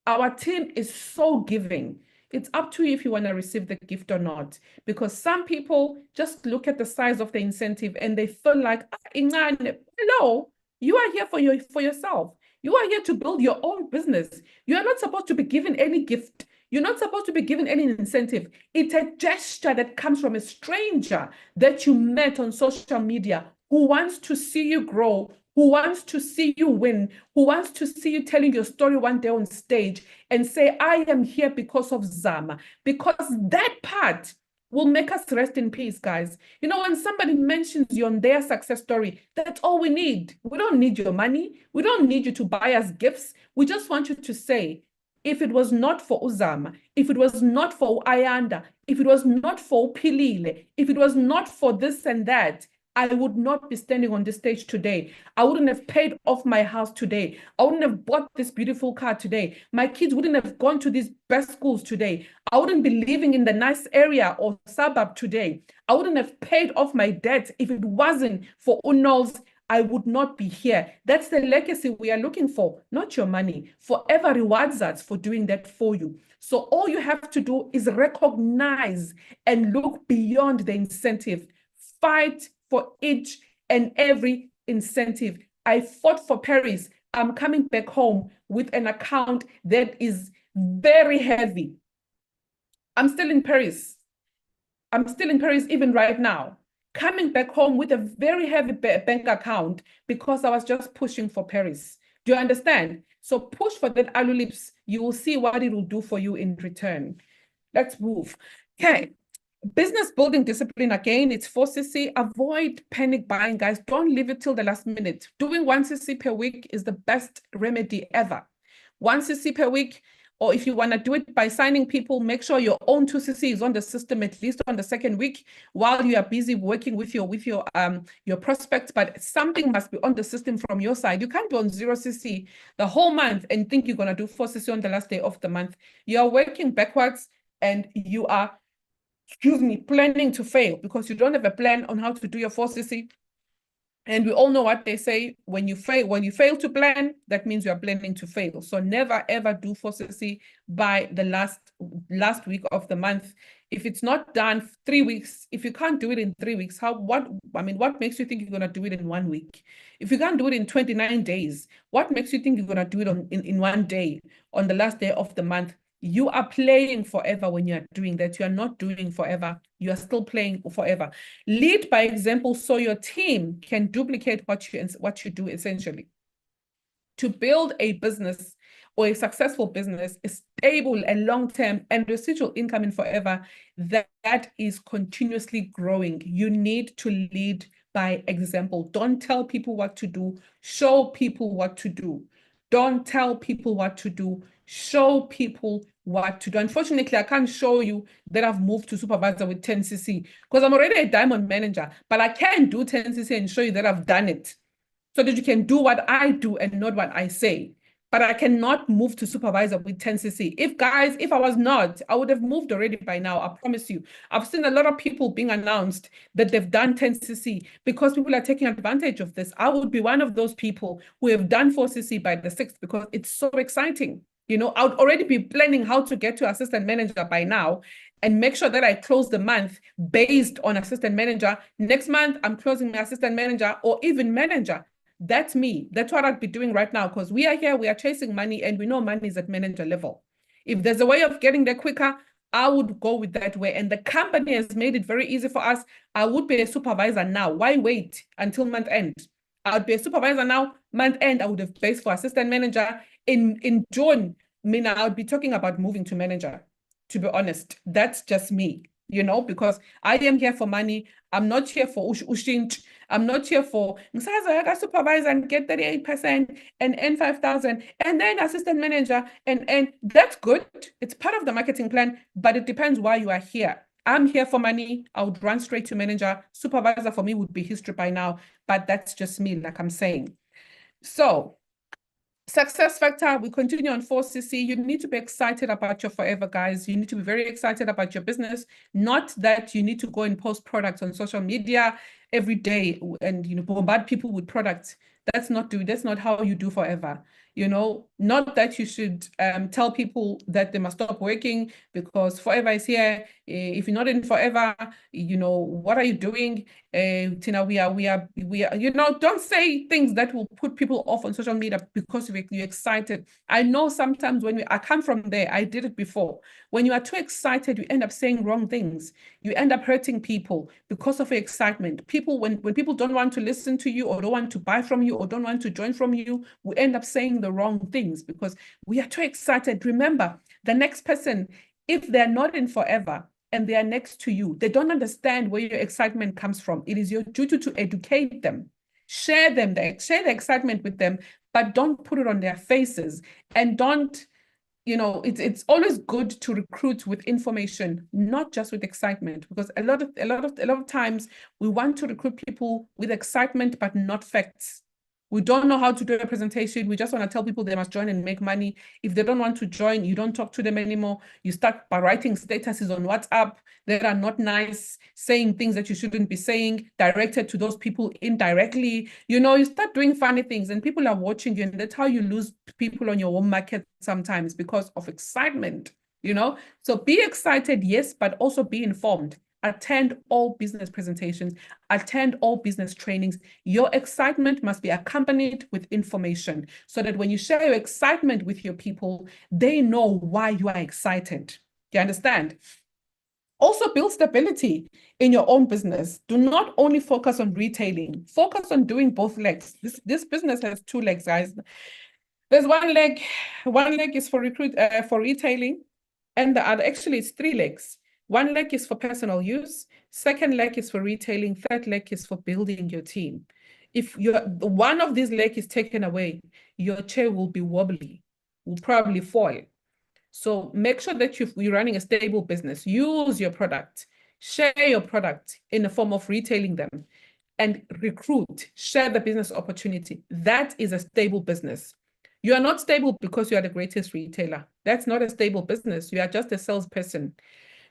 Speaker 1: Our team is so giving. It's up to you if you want to receive the gift or not. Because some people just look at the size of the incentive and they feel like, hello, you are here for yourself. You are here to build your own business. You are not supposed to be given any gift. You're not supposed to be given any incentive. It's a gesture that comes from a stranger that you met on social media who wants to see you grow, who wants to see you win, who wants to see you telling your story one day on stage and say, I am here because of Zama. Because that part will make us rest in peace, guys. You know, when somebody mentions you on their success story, that's all we need. We don't need your money. We don't need you to buy us gifts. We just want you to say, if it was not for Uzama, if it was not for Ayanda, if it was not for Pilile, if it was not for this and that, I would not be standing on this stage today. I wouldn't have paid off my house today. I wouldn't have bought this beautiful car today. My kids wouldn't have gone to these best schools today. I wouldn't be living in the nice area or suburb today. I wouldn't have paid off my debt if it wasn't for Unol's. I would not be here. That's the legacy we are looking for, not your money. Forever rewards us for doing that for you. So all you have to do is recognize and look beyond the incentive. Fight for each and every incentive. I fought for Paris I'm coming back home with an account that is very heavy. I'm still in Paris. I'm still in Paris even right now, coming back home with a very heavy bank account because I was just pushing for Paris. Do you understand? So push for that alu lips. You will see what it will do for you in return. Let's move. Okay. Business building discipline again, it's 4cc. Avoid panic buying, guys. Don't leave it till the last minute. Doing 1cc per week is the best remedy ever. 1cc per week, or if you want to do it by signing people, make sure your own 2cc is on the system at least on the second week while you are busy working with your prospects. But something must be on the system from your side. You can't be on 0cc the whole month and think you're going to do 4cc on the last day of the month. You are working backwards and you are planning to fail because you don't have a plan on how to do your 4cc. And we all know what they say, when you fail to plan, that means you are planning to fail. So never ever do 4cc by the last week of the month. If it's not done 3 weeks, if you can't do it in 3 weeks, what makes you think you're gonna do it in 1 week? If you can't do it in 29 days, what makes you think you're gonna do it in 1 day, on the last day of the month? You are playing forever when you're doing that. You are not doing forever. You are still playing forever. Lead by example so your team can duplicate what you do essentially. To build a business or a successful business, a stable and long-term and residual income in forever, that is continuously growing. You need to lead by example. Don't tell people what to do. Show people what to do. Don't tell people what to do. Show people what to do. Unfortunately, I can't show you that I've moved to supervisor with 10cc because I'm already a diamond manager, but I can do 10cc and show you that I've done it so that you can do what I do and not what I say. But I cannot move to supervisor with 10cc. If I was not, I would have moved already by now. I promise you. I've seen a lot of people being announced that they've done 10cc because people are taking advantage of this. I would be one of those people who have done 4cc by the 6th because it's so exciting. You know, I would already be planning how to get to assistant manager by now and make sure that I close the month based on assistant manager. Next month, I'm closing my assistant manager or even manager. That's me. That's what I'd be doing right now because we are here, we are chasing money, and we know money is at manager level. If there's a way of getting there quicker, I would go with that way. And the company has made it very easy for us. I would be a supervisor now. Why wait until month end? I would be a supervisor now. Month end, I would have placed for assistant manager. In June, I would be talking about moving to manager, to be honest. That's just me, because I am here for money. I'm not here for ushinch. I'm not here for supervisor and get 38% and earn 5,000 and then assistant manager and that's good. It's part of the marketing plan, but it depends why you are here. I'm here for money. I would run straight to manager. Supervisor for me would be history by now, but that's just me, like I'm saying. So success factor, we continue on 4cc. You need to be excited about your forever, guys. You need to be very excited about your business. Not that you need to go and post products on social media every day and bombard people with products. That's not how you do forever. Not that you should tell people that they must stop working because forever is here. If you're not in forever, what are you doing? Tina, we are, don't say things that will put people off on social media because you're excited. I know sometimes I come from there, I did it before. When you are too excited, you end up saying wrong things. You end up hurting people because of your excitement. When people don't want to listen to you or don't want to buy from you or don't want to join from you, we end up saying the wrong things because we are too excited. Remember, the next person, if they're not in forever and they are next to you, they don't understand where your excitement comes from. It is your duty to educate them, share the excitement with them, but don't put it on their faces and don't. It's always good to recruit with information, not just with excitement, because a lot of times we want to recruit people with excitement, but not facts. We don't know how to do a presentation. We just want to tell people they must join and make money. If they don't want to join, you don't talk to them anymore. You start by writing statuses on WhatsApp that are not nice, saying things that you shouldn't be saying, directed to those people indirectly. You start doing funny things and people are watching you, and that's how you lose people on your home market sometimes because of excitement. So be excited, yes, but also be informed. attend all business presentations, attend all business trainings. Your excitement must be accompanied with information so that when you share your excitement with your people, they know why you are excited. You understand? Also, build stability in your own business. Do not only focus on retailing, focus on doing both legs. This business has two legs, guys. There's one leg is for retailing, and the other, actually, it's three legs. One leg is for personal use, second leg is for retailing, third leg is for building your team. If one of these legs is taken away, your chair will be wobbly, will probably fall. So make sure that you're running a stable business. Use your product, share your product in the form of retailing them, and recruit, share the business opportunity. That is a stable business. You are not stable because you are the greatest retailer. That's not a stable business. You are just a salesperson.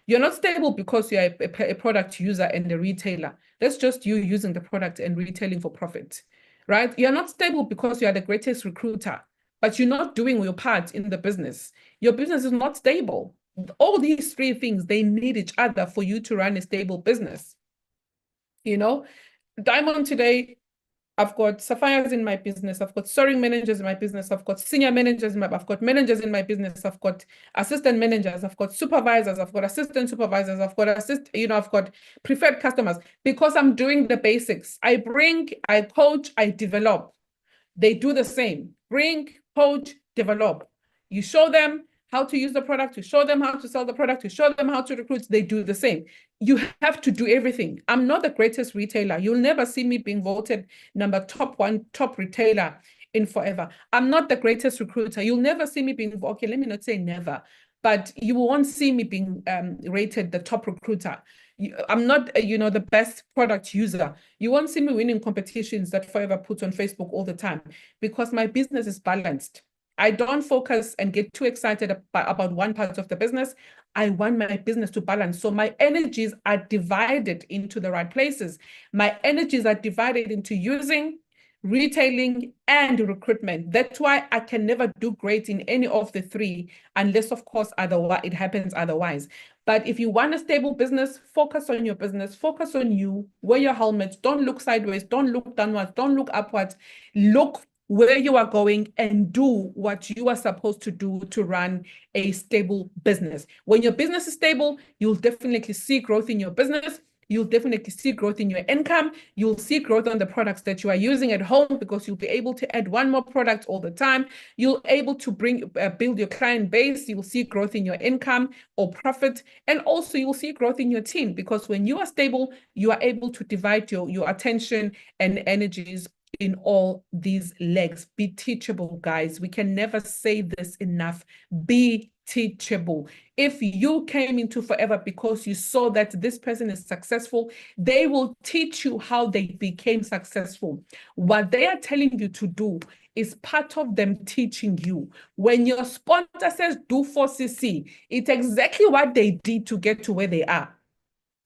Speaker 1: You're not stable because you are a product user and a retailer. That's just you using the product and retailing for profit, right? You're not stable because you are the greatest recruiter, but you're not doing your part in the business. Your business is not stable. All these three things, they need each other for you to run a stable business. You know, Diamond today, I've got sapphires in my business. I've got soaring managers in my business. I've got senior managers I've got managers in my business. I've got assistant managers. I've got supervisors. I've got assistant supervisors. I've got preferred customers because I'm doing the basics. I coach, I develop. They do the same. Bring, coach, develop. You show them how to use the product, you show them how to sell the product, you show them how to recruit, they do the same. You have to do everything. I'm not the greatest retailer. You'll never see me being voted top retailer in forever. I'm not the greatest recruiter. You'll never see me being, okay, let me not say never, but you won't see me being rated the top recruiter. I'm not, the best product user. You won't see me winning competitions that Forever puts on Facebook all the time because my business is balanced. I don't focus and get too excited about one part of the business. I want my business to balance. So my energies are divided into the right places. My energies are divided into using, retailing, and recruitment. That's why I can never do great in any of the three, unless, of course, it happens otherwise. But if you want a stable business, focus on your business, focus on you, wear your helmet, don't look sideways, don't look downwards, don't look upwards, look where you are going and do what you are supposed to do to run a stable business. When your business is stable, you'll definitely see growth in your business. You'll definitely see growth in your income. You'll see growth on the products that you are using at home because you'll be able to add one more product all the time. You'll be able to build your client base. You'll see growth in your income or profit. And also you'll see growth in your team because when you are stable, you are able to divide your attention and energies in all these legs. Be teachable, guys. We can never say this enough. Be teachable. If you came into Forever because you saw that this person is successful, they will teach you how they became successful. What they are telling you to do is part of them teaching you. When your sponsor says do 4cc, it's exactly what they did to get to where they are.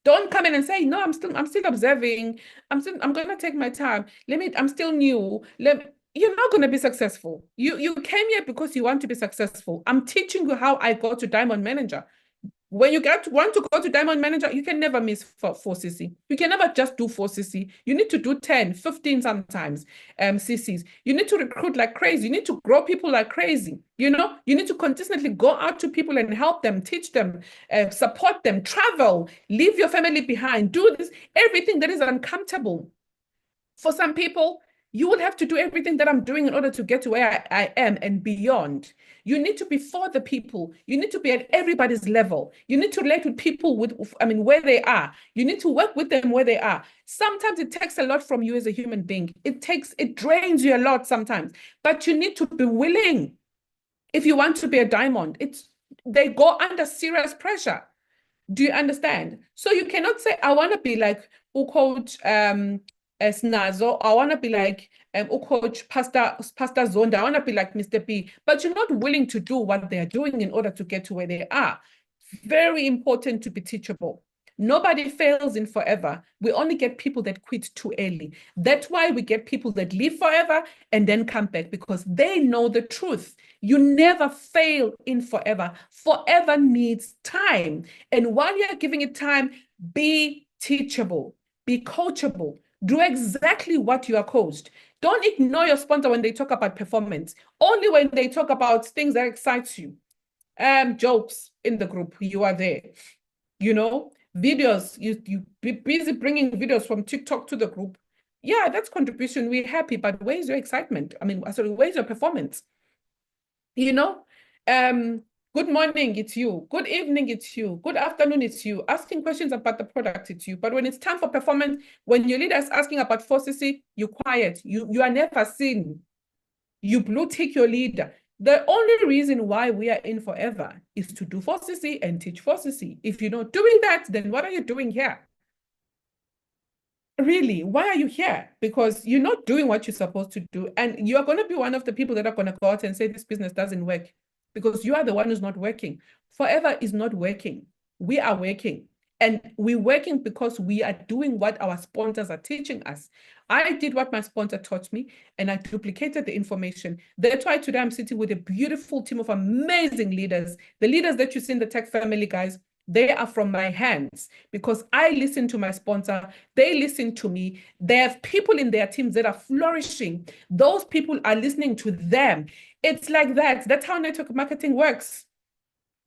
Speaker 1: Don't come in and say, no, I'm still observing. I'm going to take my time. I'm still new. You're not going to be successful. You came here because you want to be successful. I'm teaching you how I got to Diamond Manager. When you want to go to Diamond Manager, you can never miss 4cc. You can never just do 4cc. You need to do 10, 15 sometimes cc's. You need to recruit like crazy. You need to grow people like crazy. You need to consistently go out to people and help them, teach them, support them, travel, leave your family behind, do this, everything that is uncomfortable. For some people, you will have to do everything that I'm doing in order to get to where I am and beyond. You need to be for the people. You need to be at everybody's level. You need to relate with people where they are. You need to work with them where they are. Sometimes it takes a lot from you as a human being. It drains you a lot sometimes, but you need to be willing. If you want to be a diamond, they go under serious pressure. Do you understand? So you cannot say, I want to be like Coach Snazo, I want to be like Coach Pastor Zonda, I want to be like Mr. B, but you're not willing to do what they're doing in order to get to where they are. Very important to be teachable. Nobody fails in Forever. We only get people that quit too early. That's why we get people that leave Forever and then come back because they know the truth. You never fail in Forever. Forever needs time. And while you're giving it time, Be teachable, be coachable, do exactly what you are coached. Don't ignore your sponsor when they talk about performance. Only when they talk about things that excites you. Jokes in the group, you are there. You know, videos, you be busy bringing videos from TikTok to the group. Yeah, that's contribution. We're happy, but where's your excitement? I mean, sorry, where's your performance? You know, good morning, it's you. Good evening, it's you. Good afternoon, it's you. Asking questions about the product, it's you. But when it's time for performance, when your leader is asking about 4CC, you quiet. You are never seen. You blue tick your leader. The only reason why we are in forever is to do 4CC and teach 4CC. If you're not doing that, then what are you doing here? Really, why are you here? Because you're not doing what you're supposed to do. And you're going to be one of the people that are going to go out and say this business doesn't work because you are the one who's not working. Forever is not working. We are working. And we're working because we are doing what our sponsors are teaching us. I did what my sponsor taught me and I duplicated the information. That's why today I'm sitting with a beautiful team of amazing leaders. The leaders that you see in the tech family, guys, they are from my hands because I listen to my sponsor. They listen to me. They have people in their teams that are flourishing. Those people are listening to them. It's like that. That's how network marketing works.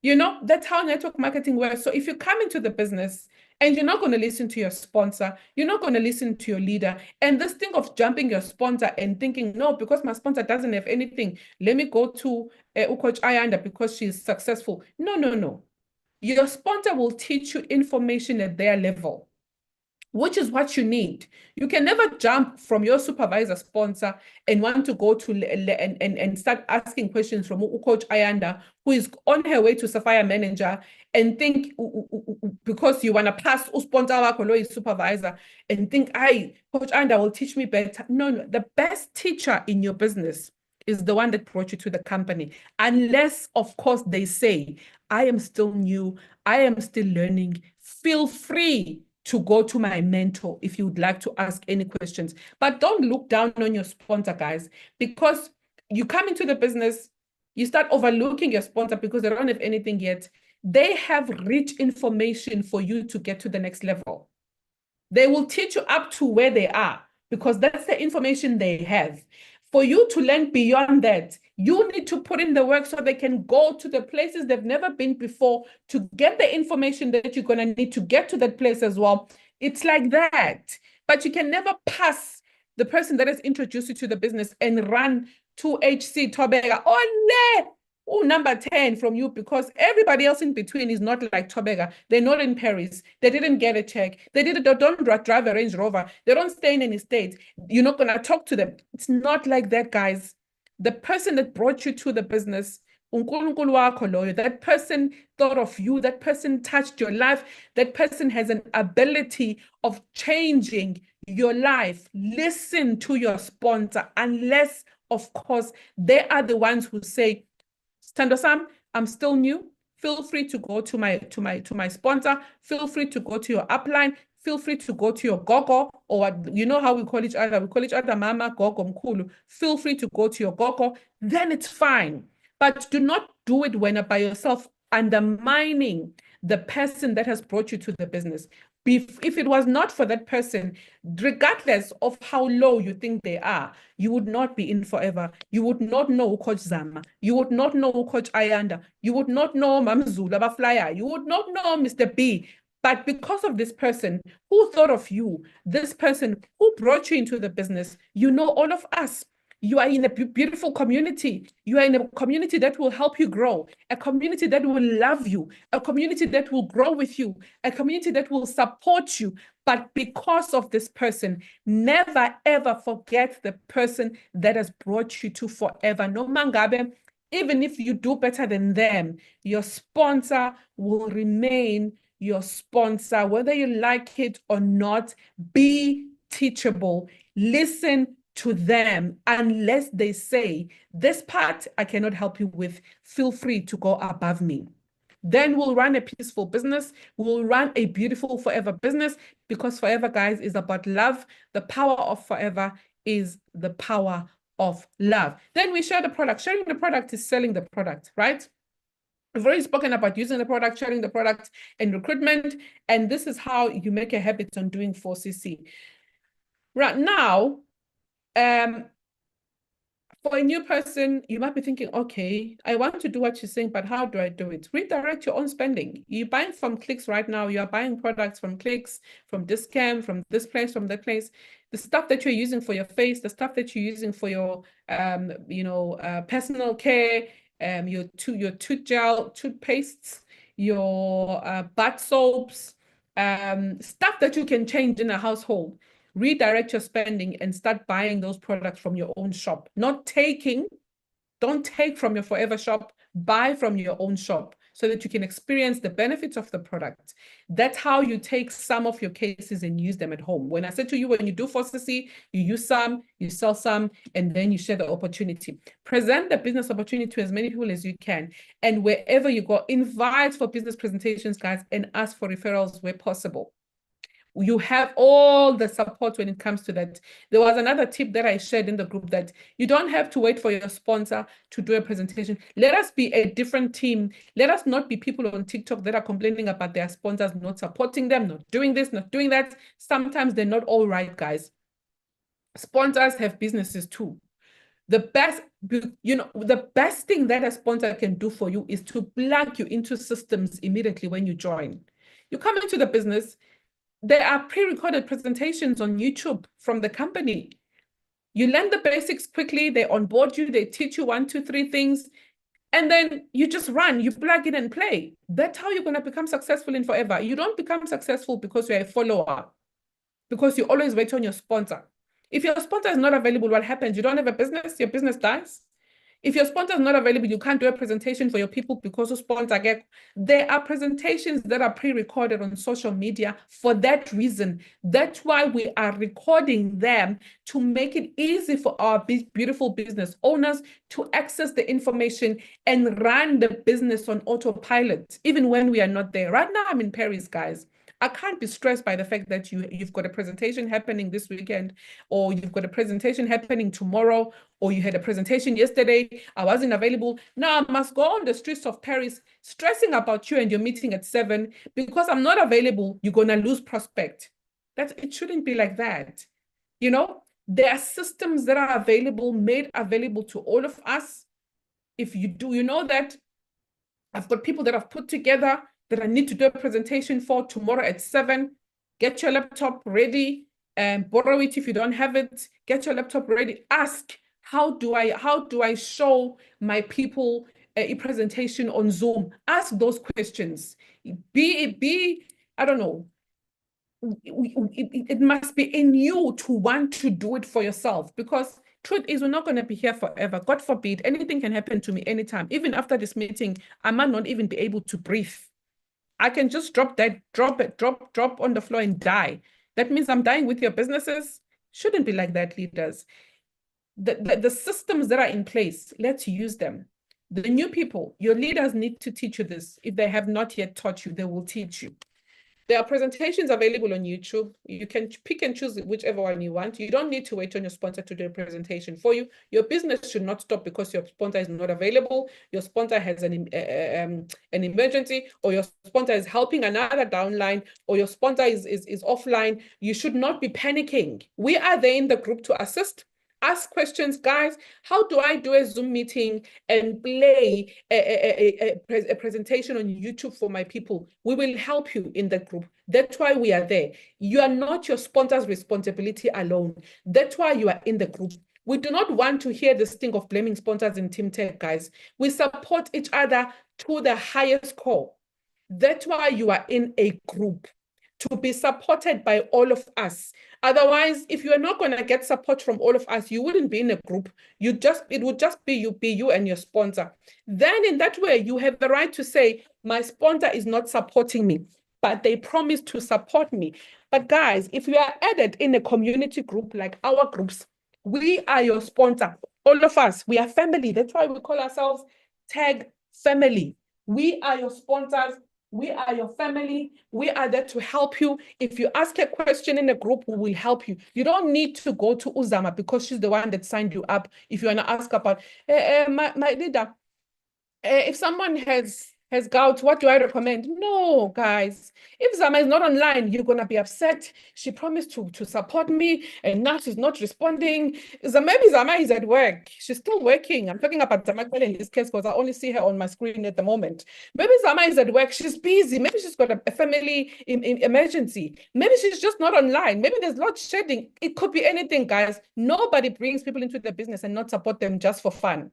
Speaker 1: You know, that's how network marketing works. So if you come into the business and you're not going to listen to your sponsor, you're not going to listen to your leader, and this thing of jumping your sponsor and thinking, no, because my sponsor doesn't have anything, let me go to Coach Ayanda because she's successful. No, no, no. Your sponsor will teach you information at their level, which is what you need. You can never jump from your supervisor sponsor and want to go to and start asking questions from Coach Ayanda, who is on her way to Sapphire Manager, and think because you want to pass sponsor wako supervisor and think, Coach Ayanda will teach me better. No, no, the best teacher in your business is the one that brought you to the company. Unless, of course, they say, I am still new, I am still learning. Feel free to go to my mentor if you would like to ask any questions. But don't look down on your sponsor, guys, because you come into the business, you start overlooking your sponsor because they don't have anything yet. They have rich information for you to get to the next level. They will teach you up to where they are because that's the information they have. For you to learn beyond that, you need to put in the work so they can go to the places they've never been before to get the information that you're going to need to get to that place as well. It's like that. But you can never pass the person that has introduced you to the business and run to HC Tobega. Oh, number 10 from you because everybody else in between is not like Tobega. They're not in Paris. They didn't get a check. They don't drive a Range Rover. They don't stay in any state. You're not going to talk to them. It's not like that, guys. The person that brought you to the business, that person thought of you, that person touched your life, that person has an ability of changing your life. Listen to your sponsor, unless, of course, they are the ones who say, Stando Sam, I'm still new. Feel free to go to my sponsor. Feel free to go to your upline. Feel free to go to your gogo, or what, you know how we call each other. We call each other mama, gogo, mkulu. Feel free to go to your gogo. Then it's fine. But do not do it when you're by yourself, undermining the person that has brought you to the business. If it was not for that person, regardless of how low you think they are, you would not be in forever. You would not know Coach Zama. You would not know Coach Ayanda. You would not know Mamzula Flyer. You would not know Mr. B. But because of this person who thought of you, this person who brought you into the business, you know all of us. You are in a beautiful community. You are in a community that will help you grow, a community that will love you, a community that will grow with you, a community that will support you. But because of this person, never ever forget the person that has brought you to forever. No mangabe, even if you do better than them, your sponsor will remain your sponsor, whether you like it or not. Be teachable. Listen to them. Unless they say, this part I cannot help you with, feel free to go above me. Then we'll run a peaceful business. We'll run a beautiful forever business, because forever, guys, is about love. The power of forever is the power of love. Then we share the product. Sharing the product is selling the product, right? We've already spoken about using the product, sharing the product, and recruitment. And this is how you make a habit on doing 4CC. Right now, for a new person, you might be thinking, okay, I want to do what you're saying, but how do I do it? Redirect your own spending. You're buying from clicks right now. You are buying products from clicks, from this scam, from this place, from that place. The stuff that you're using for your face, the stuff that you're using for your, personal care, your tooth gel, toothpastes, your bath soaps, stuff that you can change in a household. Redirect your spending and start buying those products from your own shop. Don't take from your forever shop, buy from your own shop so that you can experience the benefits of the product. That's how you take some of your cases and use them at home. When I said to you, when you do 4CC, you use some, you sell some, and then you share the opportunity. Present the business opportunity to as many people as you can. And wherever you go, invite for business presentations, guys, and ask for referrals where possible. You have all the support when it comes to that. There was another tip that I shared in the group that you don't have to wait for your sponsor to do a presentation. Let us be a different team. Let us not be people on TikTok that are complaining about their sponsors not supporting them, not doing this, not doing that. Sometimes they're not all right, guys. Sponsors have businesses too. The best thing that a sponsor can do for you is to plug you into systems immediately when you join. You come into the business, there are pre-recorded presentations on YouTube from the company. You learn the basics quickly, they onboard you, they teach you 1, 2, 3 things, and then you just run, you plug in and play. That's how you're going to become successful in forever. You don't become successful because you're a follower, because you always wait on your sponsor. If your sponsor is not available, what happens? You don't have a business, your business dies. If your sponsor is not available, you can't do a presentation for your people because your sponsor get. There are presentations that are pre-recorded on social media for that reason. That's why we are recording them, to make it easy for our beautiful business owners to access the information and run the business on autopilot, even when we are not there. Right now, I'm in Paris, guys. I can't be stressed by the fact that you've got a presentation happening this weekend, or you've got a presentation happening tomorrow, or you had a presentation yesterday, I wasn't available. Now I must go on the streets of Paris stressing about you and your meeting at 7 because I'm not available. You're going to lose prospect. It shouldn't be like that. You know, there are systems that are available, made available to all of us. If you do, you know that I've got people that I've put together that I need to do a presentation for tomorrow at 7. Get your laptop ready and borrow it if you don't have it. Get your laptop ready. Ask, how do I show my people a presentation on Zoom? Ask those questions. I don't know. It must be in you to want to do it for yourself, because truth is, we're not going to be here forever. God forbid, anything can happen to me anytime. Even after this meeting, I might not even be able to breathe. I can just drop on the floor and die. That means I'm dying with your businesses. Shouldn't be like that, leaders. The systems that are in place, let's use them. The new people, your leaders need to teach you this. If they have not yet taught you, they will teach you. There are presentations available on YouTube. You can pick and choose whichever one you want. You don't need to wait on your sponsor to do a presentation for you. Your business should not stop because your sponsor is not available. Your sponsor has an emergency, or your sponsor is helping another downline, or your sponsor is offline. You should not be panicking. We are there in the group to assist. Ask questions, guys. How do I do a Zoom meeting and play a presentation on YouTube for my people? We will help you in that group. That's why we are there. You are not your sponsor's responsibility alone. That's why you are in the group. We do not want to hear this thing of blaming sponsors in Team Tech, guys. We support each other to the highest core. That's why you are in a group, to be supported by all of us. Otherwise, if you are not going to get support from all of us, you wouldn't be in a group. It would just be you and your sponsor. Then in that way, you have the right to say, my sponsor is not supporting me, but they promise to support me. But guys, if you are added in a community group like our groups, we are your sponsor. All of us, we are family. That's why we call ourselves Tag Family. We are your sponsors. We are your family. We are there to help you. If you ask a question in a group, we will help you. You don't need to go to Uzama because she's the one that signed you up. If you want to ask about, my leader, if someone has has gout. What do I recommend? No, guys. If Zama is not online, you're going to be upset. She promised to support me, and now she's not responding. Maybe Zama is at work. She's still working. I'm talking about Zama in this case because I only see her on my screen at the moment. Maybe Zama is at work. She's busy. Maybe she's got a family in emergency. Maybe she's just not online. Maybe there's load shedding. It could be anything, guys. Nobody brings people into the business and not support them just for fun.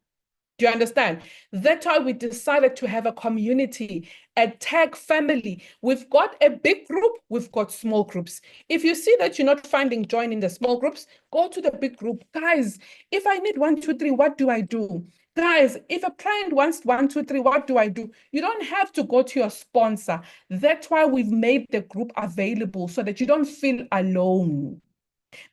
Speaker 1: Do you understand? That's why we decided to have a community, a tech family. We've got a big group, we've got small groups. If you see that you're not finding joy in the small groups, go to the big group. Guys, if I need 1, 2, 3, what do I do? Guys, if a client wants 1, 2, 3, what do I do? You don't have to go to your sponsor. That's why we've made the group available so that you don't feel alone.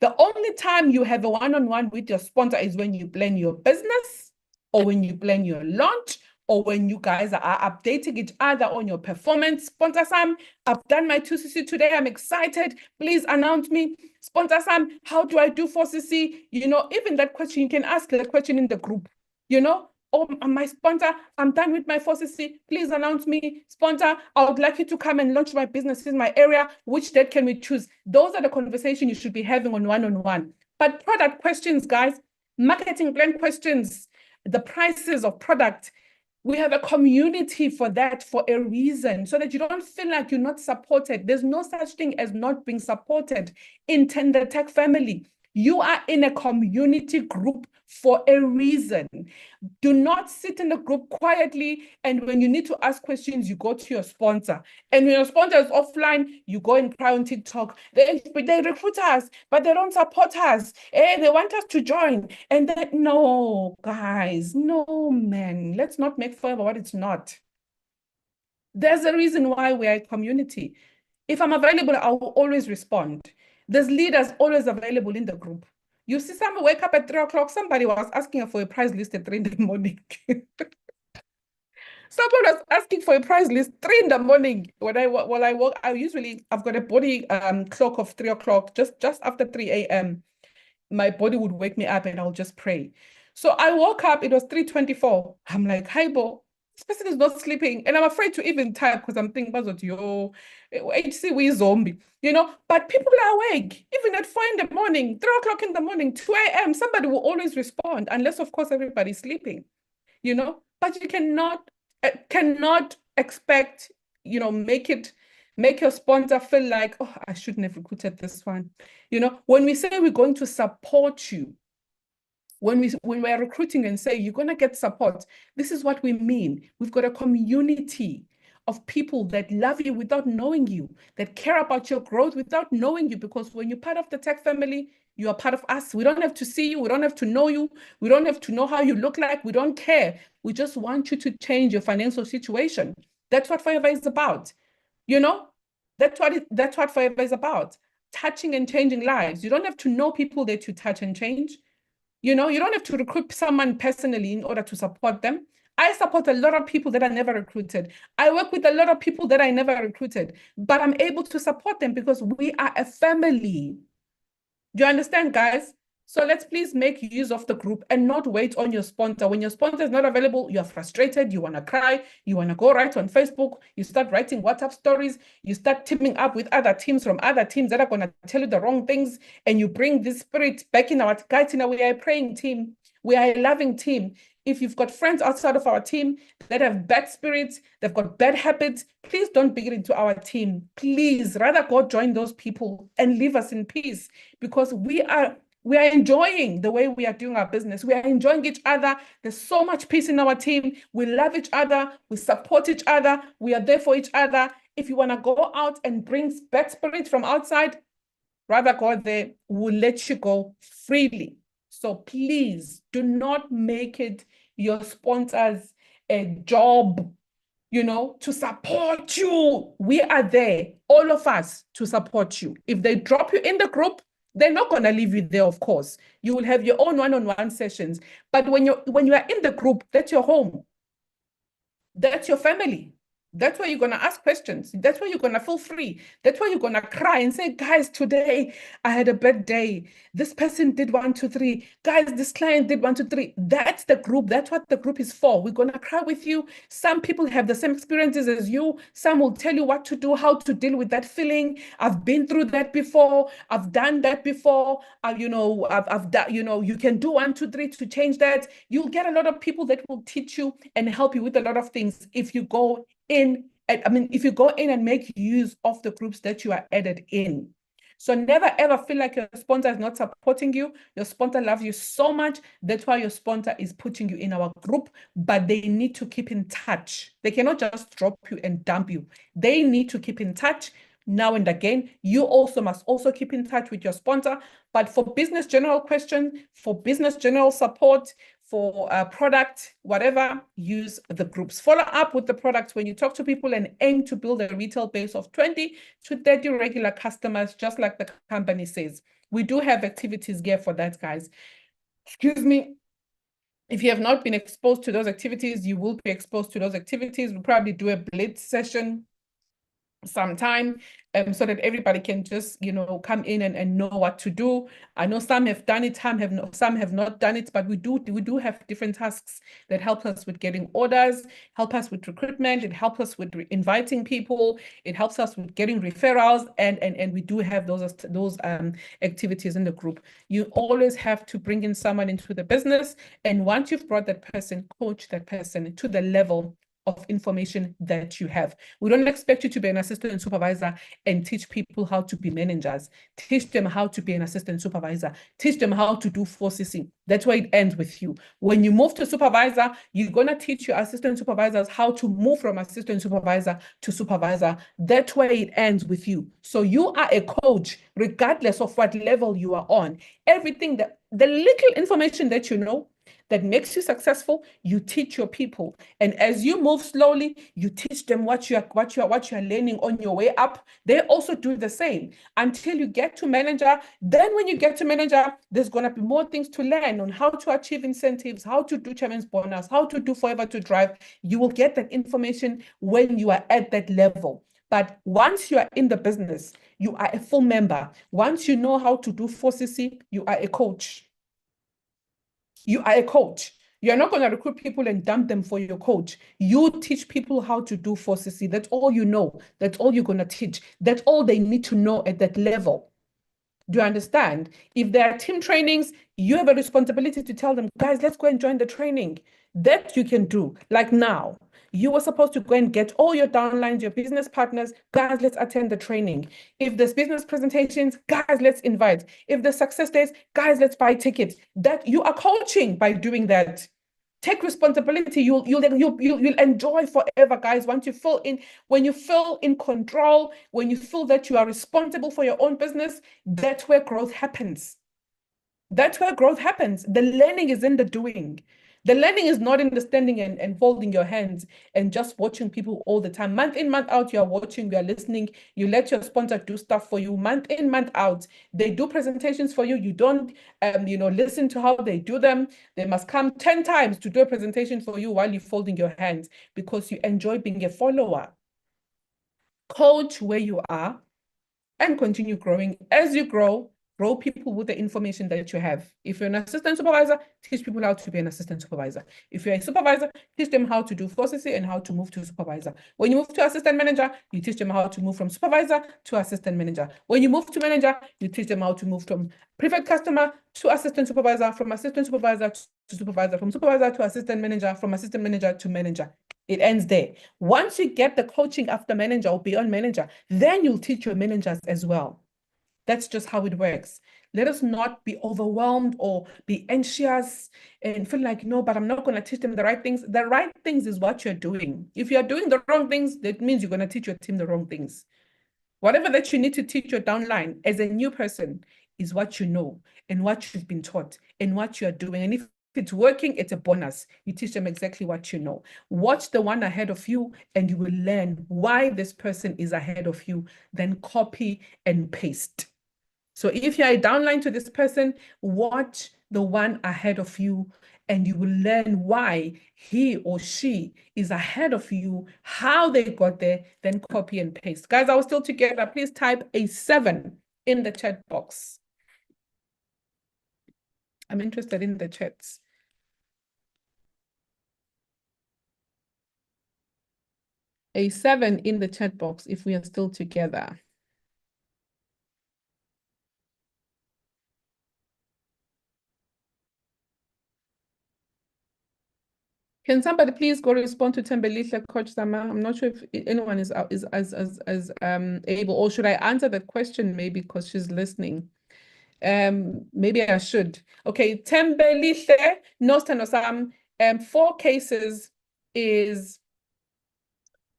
Speaker 1: The only time you have a one-on-one with your sponsor is when you plan your business, or when you plan your launch, or when you guys are updating each other on your performance. Sponsor Sam, I've done my 2CC today. I'm excited. Please announce me. Sponsor Sam, how do I do 4CC? You know, even that question, you can ask that question in the group. You know, oh, my sponsor, I'm done with my 4CC. Please announce me. Sponsor, I would like you to come and launch my business in my area. Which date can we choose? Those are the conversations you should be having on one-on-one. But product questions, guys, marketing plan questions, the prices of product, we have a community for that for a reason, so that you don't feel like you're not supported. There's no such thing as not being supported in Tender Tech family. You are in a community group for a reason. Do not sit in the group quietly, and when you need to ask questions, you go to your sponsor. And when your sponsor is offline, you go and cry on TikTok. They recruit us, but they don't support us. They want us to join. And then, no, guys, no, man. Let's not make forever what it's not. There's a reason why we are a community. If I'm available, I will always respond. There's leaders always available in the group. You see someone wake up at 3 o'clock, somebody was asking for a prize list at 3 in the morning. Someone was asking for a prize list 3 in the morning. When I work, I've got a body clock of 3 o'clock, just after 3 a.m. My body would wake me up and I'll just pray. So I woke up, it was 3:24. I'm like, hi, Bo. This person is not sleeping. And I'm afraid to even type because I'm thinking, yo, HC, we zombie, you know, but people are awake, even at 4 in the morning, 3 o'clock in the morning, 2 a.m. Somebody will always respond, unless, of course, everybody's sleeping, you know, but you cannot expect, you know, make your sponsor feel like, oh, I shouldn't have recruited this one. You know, when we say we're going to support you, when we're recruiting and say you're going to get support, this is what we mean. We've got a community of people that love you without knowing you, that care about your growth without knowing you, because when you're part of the tech family, you are part of us. We don't have to see you. We don't have to know you. We don't have to know how you look like. We don't care. We just want you to change your financial situation. That's what Forever is about. You know, that's what Forever is about. Touching and changing lives. You don't have to know people that you touch and change. You know, you don't have to recruit someone personally in order to support them. I support a lot of people that I never recruited. I work with a lot of people that I never recruited, but I'm able to support them because we are a family. Do you understand, guys? So let's please make use of the group and not wait on your sponsor. When your sponsor is not available, you're frustrated, you want to cry, you want to go right on Facebook, you start writing WhatsApp stories, you start teaming up with other teams from other teams that are going to tell you the wrong things, and you bring this spirit back in our guys. We are a praying team. We are a loving team. If you've got friends outside of our team that have bad spirits, they've got bad habits, please don't bring it into our team. Please, rather go join those people and leave us in peace, because we are enjoying the way we are doing our business. We are enjoying each other. There's so much peace in our team. We love each other. We support each other. We are there for each other. If you want to go out and bring bad spirits from outside, rather go there. We'll let you go freely. So please do not make it your sponsors a job, you know, to support you. We are there, all of us, to support you. If they drop you in the group, they're not going to leave you there, of course. You will have your own one-on-one sessions. But when you are in the group, that's your home. That's your family. That's why you're going to ask questions. That's why you're going to feel free. That's why you're going to cry and say, guys, today I had a bad day. This person did 1, 2, 3. Guys, this client did 1, 2, 3. That's the group. That's what the group is for. We're going to cry with you. Some people have the same experiences as you. Some will tell you what to do, how to deal with that feeling. I've been through that before. I've done that before. I've done, you can do 1, 2, 3 to change that. You'll get a lot of people that will teach you and help you with a lot of things if you go if you go in and make use of the groups that you are added in. So never ever feel like your sponsor is not supporting you. Your sponsor loves you so much. That's why your sponsor is putting you in our group, but they need to keep in touch. They cannot just drop you and dump you. They need to keep in touch now and again. You also must also keep in touch with your sponsor. But for business general questions, for business general support, for product, whatever, use the groups. Follow up with the products when you talk to people and aim to build a retail base of 20 to 30 regular customers, just like the company says. We do have activities here for that, guys. Excuse me. If you have not been exposed to those activities, you will be exposed to those activities. We'll probably do a blitz session sometime so that everybody can just come in and know what to do. I know some have done it, some have not done it, but we do have different tasks that help us with getting orders, help us with recruitment, it helps us with inviting people, it helps us with getting referrals, and we do have those activities in the group. You always have to bring in someone into the business, and once you've brought that person, coach that person to the level of information that you have. We don't expect you to be an assistant supervisor and teach people how to be managers. Teach them how to be an assistant supervisor. Teach them how to do 4CC. That's why it ends with you. When you move to supervisor, you're going to teach your assistant supervisors how to move from assistant supervisor to supervisor. That's why it ends with you. So you are a coach, regardless of what level you are on. Everything the little information that you know, that makes you successful, you teach your people. And as you move slowly, you teach them what you're learning on your way up. They also do the same until you get to manager. Then when you get to manager, there's going to be more things to learn on how to achieve incentives, how to do chairman's bonus, how to do forever to drive. You will get that information when you are at that level. But once you are in the business, you are a full member. Once you know how to do 4CC, you are a coach. You are a coach. You're not going to recruit people and dump them for your coach. You teach people how to do 4CC. That's all you know. That's all you're going to teach. That's all they need to know at that level. Do you understand? If there are team trainings, you have a responsibility to tell them, guys, let's go and join the training. That you can do. Like now, you were supposed to go and get all your downlines, your business partners, guys, let's attend the training. If there's business presentations, guys, let's invite. If there's success days, guys, let's buy tickets. That you are coaching by doing that. Take responsibility. You'll enjoy forever, guys. When you feel in control, when you feel that you are responsible for your own business, that's where growth happens. That's where growth happens. The learning is in the doing. The learning is not in the standing and folding your hands and just watching people all the time. Month in, month out, you are watching, you are listening, you let your sponsor do stuff for you. Month in, month out, they do presentations for you. You don't, listen to how they do them. They must come 10 times to do a presentation for you while you're folding your hands because you enjoy being a follower. Coach where you are and continue growing. As you grow people with the information that you have. If you're an assistant supervisor, teach people how to be an assistant supervisor. If you're a supervisor, teach them how to do 4CC and how to move to supervisor. When you move to assistant manager, you teach them how to move from supervisor to assistant manager. When you move to manager, you teach them how to move from preferred customer to assistant supervisor, from assistant supervisor to supervisor, from supervisor to assistant manager, from assistant manager to manager. It ends there. Once you get the coaching after manager or beyond manager, then you'll teach your managers as well. That's just how it works. Let us not be overwhelmed or be anxious and feel like, no, but I'm not going to teach them the right things. The right things is what you're doing. If you're doing the wrong things, that means you're going to teach your team the wrong things. Whatever that you need to teach your downline as a new person is what you know and what you've been taught and what you're doing. And if it's working, it's a bonus. You teach them exactly what you know. Watch the one ahead of you and you will learn why this person is ahead of you. Then copy and paste. So if you're a downline to this person, watch the one ahead of you and you will learn why he or she is ahead of you, how they got there, then copy and paste. Guys, are we still together? Please type a 7 in the chat box. I'm interested in the chats. A 7 in the chat box if we are still together. Can somebody please go respond to Tembelihle, Coach Sama? I'm not sure if anyone is able, or should I answer that question maybe because she's listening? Maybe I should. Okay, Tembelihle, Nostanosam, 4 cases is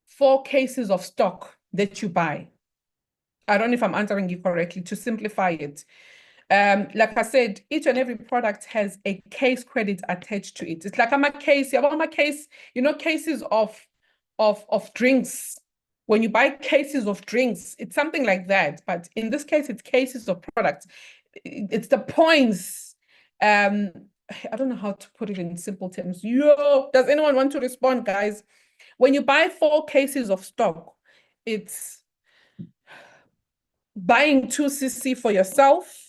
Speaker 1: 4 cases of stock that you buy. I don't know if I'm answering you correctly to simplify it. Like I said, each and every product has a case credit attached to it. It's like I'm a case, cases of drinks. When you buy cases of drinks, it's something like that. But in this case, it's cases of products. It's the points. I don't know how to put it in simple terms. Does anyone want to respond, guys? When you buy 4 cases of stock, it's buying 2cc for yourself.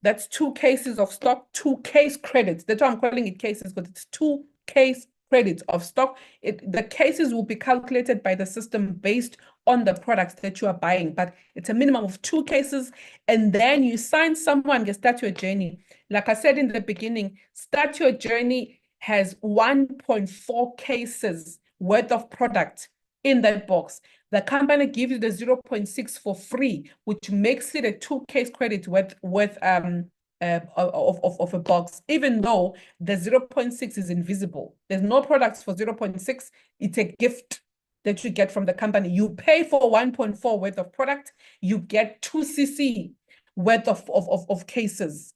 Speaker 1: That's 2 cases of stock, 2 case credits. That's why I'm calling it cases, because it's 2 case credits of stock. The cases will be calculated by the system based on the products that you are buying, but it's a minimum of 2 cases. And then you sign someone, you start your journey. Like I said in the beginning, start your journey has 1.4 cases worth of product in that box. The company gives you the 0.6 for free, which makes it a 2 case credit worth of a box, even though the 0.6 is invisible. There's no products for 0.6. It's a gift that you get from the company. You pay for 1.4 worth of product, you get 2cc worth of cases.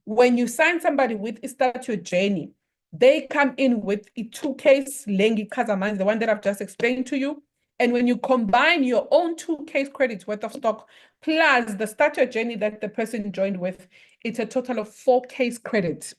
Speaker 1: When you sign somebody with Start Your Journey, they come in with a 2 case Lengi Kazaman, the one that I've just explained to you. And when you combine your own 2 case credits worth of stock plus the Start Your Journey that the person joined with, it's a total of 4 case credits.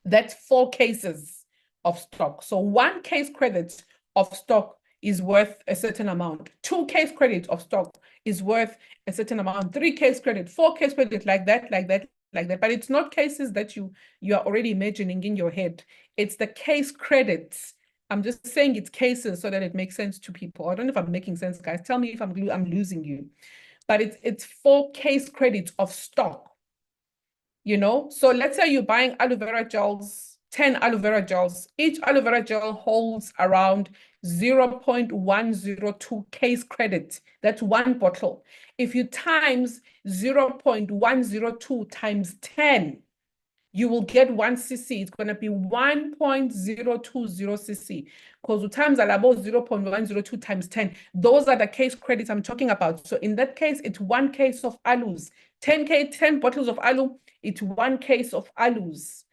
Speaker 1: That's 4 cases of stock. So 1 case credit of stock is worth a certain amount. 2 case credit of stock is worth a certain amount. 3 case credit, 4 case credit, like that. But it's not cases that you are already imagining in your head. It's the case credits. I'm just saying it's cases so that it makes sense to people. I don't know if I'm making sense, guys. Tell me if I'm losing you. But it's 4 case credits of stock. So let's say you're buying aloe vera gels, 10 aloe vera gels. Each aloe vera gel holds around 0.102 case credit. That's 1 bottle. If you times 0.102 times 10, you will get 1cc. It's going to be 1.020cc, because times are about 0.102 times 10. Those are the case credits I'm talking about. So in that case, it's 1 case of aloes. 10 bottles of aloe, it's 1 case of aloes.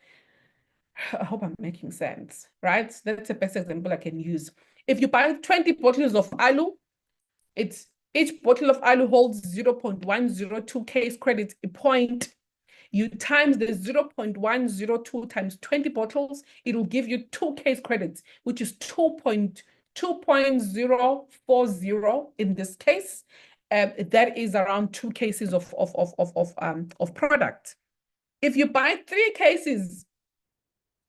Speaker 1: I hope I'm making sense, right? That's the best example I can use. If you buy 20 bottles of aloe, each bottle of aloe holds 0.102 case credits a point. You times the 0.102 times 20 bottles, it will give you 2 case credits, which is 2.040 in this case. That is around 2 cases of product. If you buy 3 cases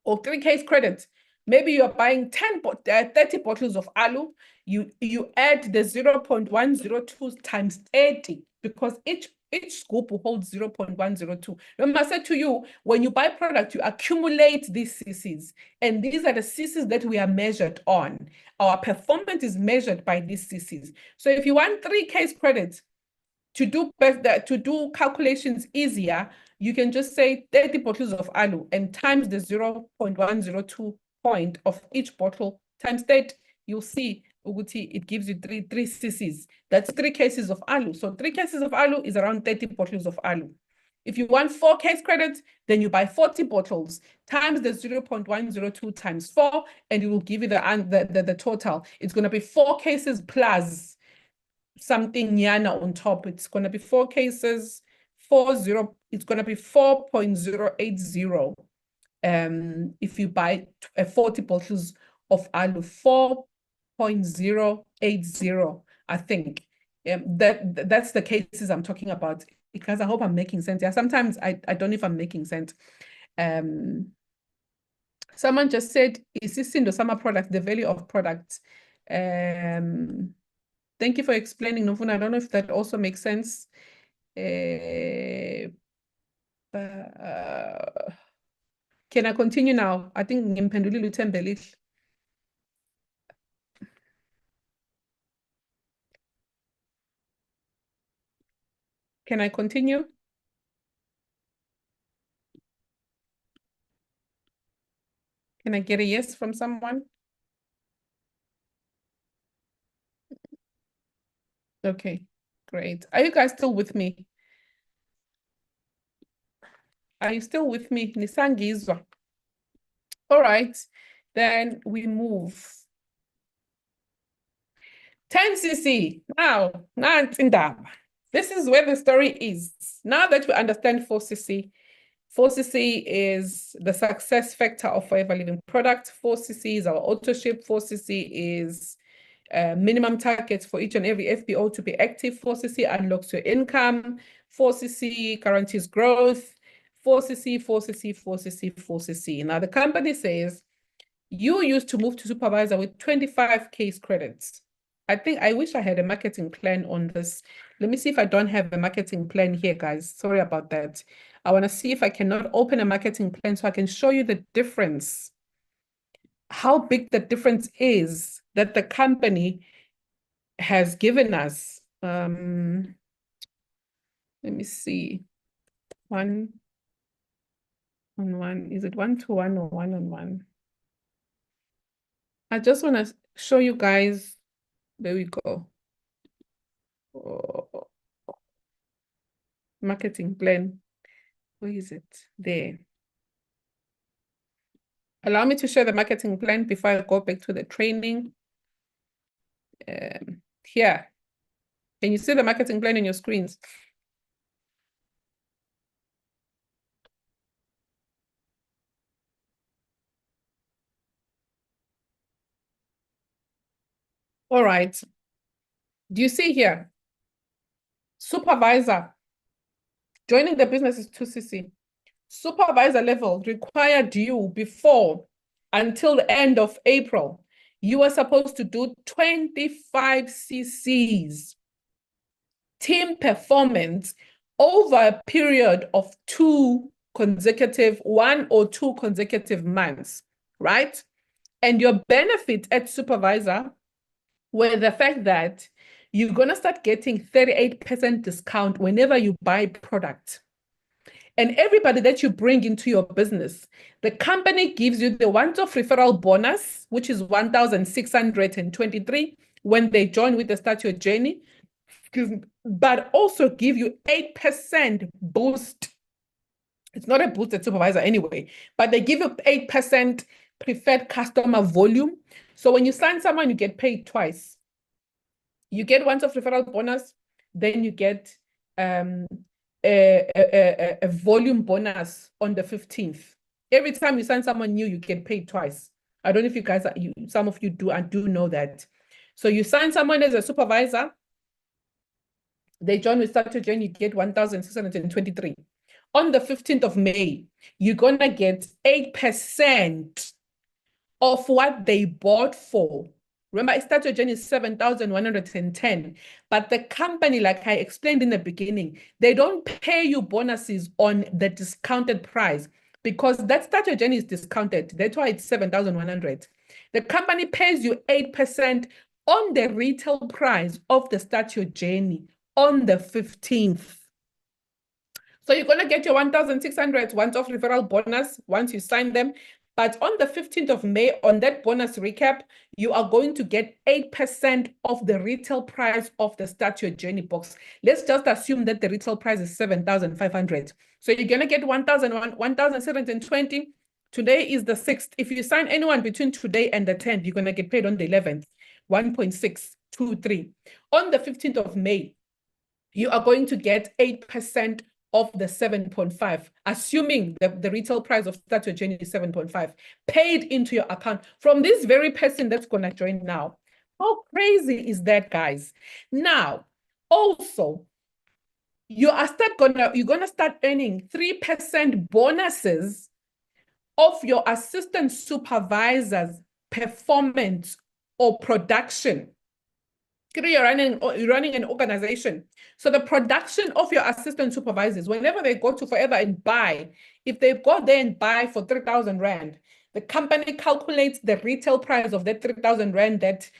Speaker 1: or 3 case credits, maybe you're buying 30 bottles of aloe, you add the 0.102 times 30, because each scoop holds 0.102. Remember, I said to you, when you buy product, you accumulate these cc's, and these are the cc's that we are measured on. Our performance is measured by these cc's. So if you want 3 case credits, to do calculations easier, you can just say 30 bottles of aloe and times the 0.102 point of each bottle times that. You'll see it gives you 3 cc's. That's 3 cases of aloe. So 3 cases of aloe is around 30 bottles of aloe. If you want 4 case credits, then you buy 40 bottles times the 0.102 times 4, and it will give you the total. It's going to be 4 cases plus something yana on top. It's going to be 4 cases, it's going to be 4.080. if you buy 40 bottles of alu, 4.080, I think. That's the cases I'm talking about, because I hope I'm making sense. Yeah, sometimes I don't know if I'm making sense. Someone just said, is this Sindo Summer product, the value of products? Thank you for explaining, Novuna. I don't know if that also makes sense. Can I continue now? I think ngimphendulile uThembelihle. Can I continue? Can I get a yes from someone? Okay, great. Are you guys still with me? Are you still with me? Nisangizwa. All right, then we move. 10cc. Now, this is where the story is. Now that we understand 4cc, 4cc is the success factor of Forever Living product. 4cc is our auto ship. 4cc is minimum targets for each and every FBO to be active. 4cc unlocks your income. 4cc guarantees growth. 4cc, 4cc, 4cc, 4cc. Now the company says you used to move to supervisor with 25 case credits. I wish I had a marketing plan on this. Let me see if I don't have a marketing plan here, guys. Sorry about that. I want to see if I cannot open a marketing plan so I can show you the difference, how big the difference is that the company has given us. Let me see. One on one. Is it 1-to-1 or 1-on-1? I just want to show you guys. There we go. Oh, marketing plan. Where is it? There. Allow me to share the marketing plan before I go back to the training. Here. Can you see the marketing plan in your screens? All right. Do you see here? Supervisor. Joining the business is 2cc. Supervisor level required you before, until the end of April, you were supposed to do 25 cc's team performance over a period of 1 or 2 consecutive months, right? And your benefit at supervisor were the fact that you're going to start getting 38% discount whenever you buy product. And everybody that you bring into your business, the company gives you the once-off referral bonus, which is 1,623 when they join with the Start Your Journey, but also give you 8% boost. It's not a boost at supervisor anyway, but they give you 8% preferred customer volume. So when you sign someone, you get paid twice. You get once-off referral bonus, then you get a volume bonus on the 15th. Every time you sign someone new, you get paid twice. I don't know if you guys, some of you do, I do know that. So you sign someone as a supervisor, they join with Start Your Journey, you get 1,623. On the 15th of May, you're going to get 8% of what they bought for. Remember, Start Your Journey is 7,110. But the company, like I explained in the beginning, they don't pay you bonuses on the discounted price because that Start Your Journey is discounted. That's why it's 7,100. The company pays you 8% on the retail price of the Start Your Journey on the 15th. So you're going to get your 1,600 once-off referral bonus once you sign them. But on the 15th of May, on that bonus recap, you are going to get 8% of the retail price of the Start Your Journey box. Let's just assume that the retail price is 7,500. So you're going to get 1,720. Today is the 6th. If you sign anyone between today and the 10th, you're going to get paid on the 11th, 1.623. On the 15th of May, you are going to get 8% of the 7.5, assuming the retail price of Start Your Journey is 7.5, paid into your account from this very person that's going to join now. How crazy is that, guys? Now, also, you're gonna start earning 3% bonuses of your assistant supervisor's performance or production. You're running an organization. So the production of your assistant supervisors, whenever they go to Forever and buy, if they go there and buy for 3,000 Rand, the company calculates the retail price of that 3,000 Rand that,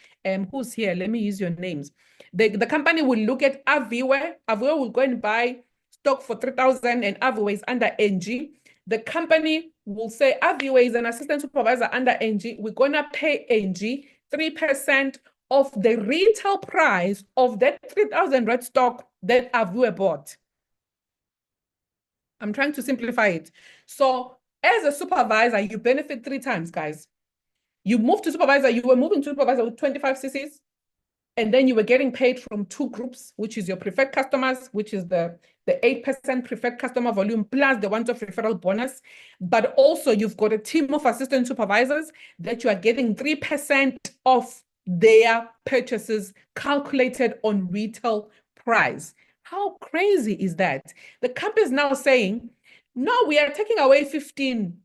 Speaker 1: who's here? Let me use your names. The company will look at Aviwe. Aviwe will go and buy stock for 3,000 and Aviwe is under NG. The company will say, Aviwe is an assistant supervisor under NG. We're going to pay NG 3% of the retail price of that 3,000 Rand stock that Aviwe bought. I'm trying to simplify it. So as a supervisor, you benefit 3 times, guys. You move to supervisor, you were moving to supervisor with 25 CCs, and then you were getting paid from 2 groups, which is your preferred customers, which is the 8% preferred customer volume plus the one-off referral bonus. But also you've got a team of assistant supervisors that you are getting 3% of their purchases calculated on retail price. How crazy is that? The company is now saying, no, we are taking away 15.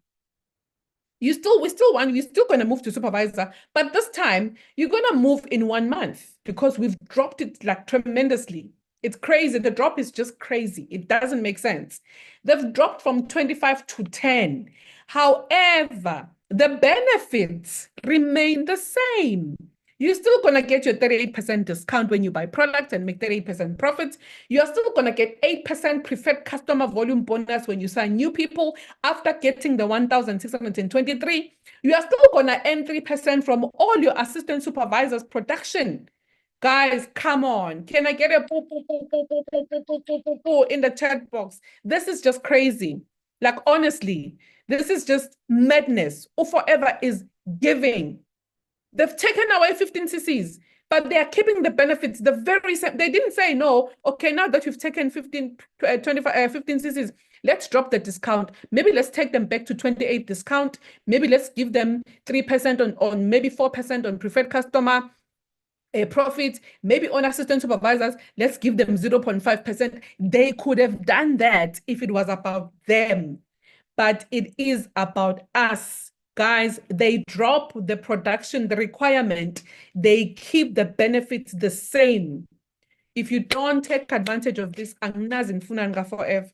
Speaker 1: We're still going to move to supervisor, but this time you're going to move in 1 month because we've dropped it like tremendously. It's crazy. The drop is just crazy. It doesn't make sense. They've dropped from 25 to 10. However, the benefits remain the same. You're still going to get your 38% discount when you buy products and make 38% profits. You're still going to get 8% preferred customer volume bonus when you sign new people after getting the 1,623. You are still going to earn 3% from all your assistant supervisors' production. Guys, come on. Can I get a poo, poo, poo, poo, poo, poo, poo, poo, poo, poo, poo in the chat box? This is just crazy. Like, honestly, this is just madness. Forever is giving. They've taken away 15 CCs, but they are keeping the benefits the very same. They didn't say, no, okay, now that you've taken 15 CCs, let's drop the discount. Maybe let's take them back to 28 discount. Maybe let's give them 3% on maybe 4% on preferred customer profit. Maybe on assistant supervisors, let's give them 0.5%. They could have done that if it was about them, but it is about us. Guys, they drop the production, the requirement, they keep the benefits the same. If you don't take advantage of this, forever,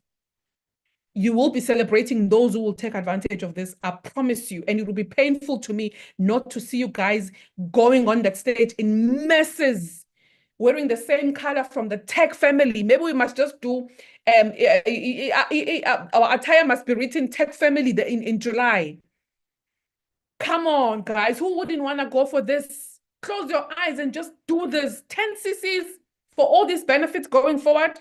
Speaker 1: you will be celebrating those who will take advantage of this. I promise you. And it will be painful to me not to see you guys going on that stage in messes, wearing the same color from the tech family. Maybe we must just do, our attire must be written tech family in July. Come on, guys. Who wouldn't want to go for this? Close your eyes and just do this. 10 CCs for all these benefits going forward.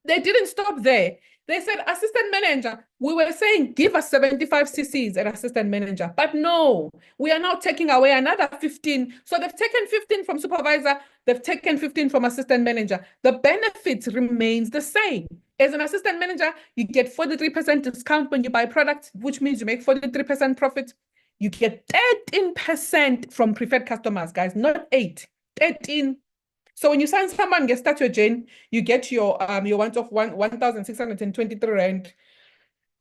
Speaker 1: They didn't stop there. They said, assistant manager, we were saying, give us 75 CCs at assistant manager. But no, we are now taking away another 15. So they've taken 15 from supervisor. They've taken 15 from assistant manager. The benefits remains the same. As an assistant manager, you get 43% discount when you buy products, which means you make 43% profit. You get 13% from preferred customers, guys, not 8, 13. So when you sign someone, get Start Your Journey, you get your one-off 1,623 Rand,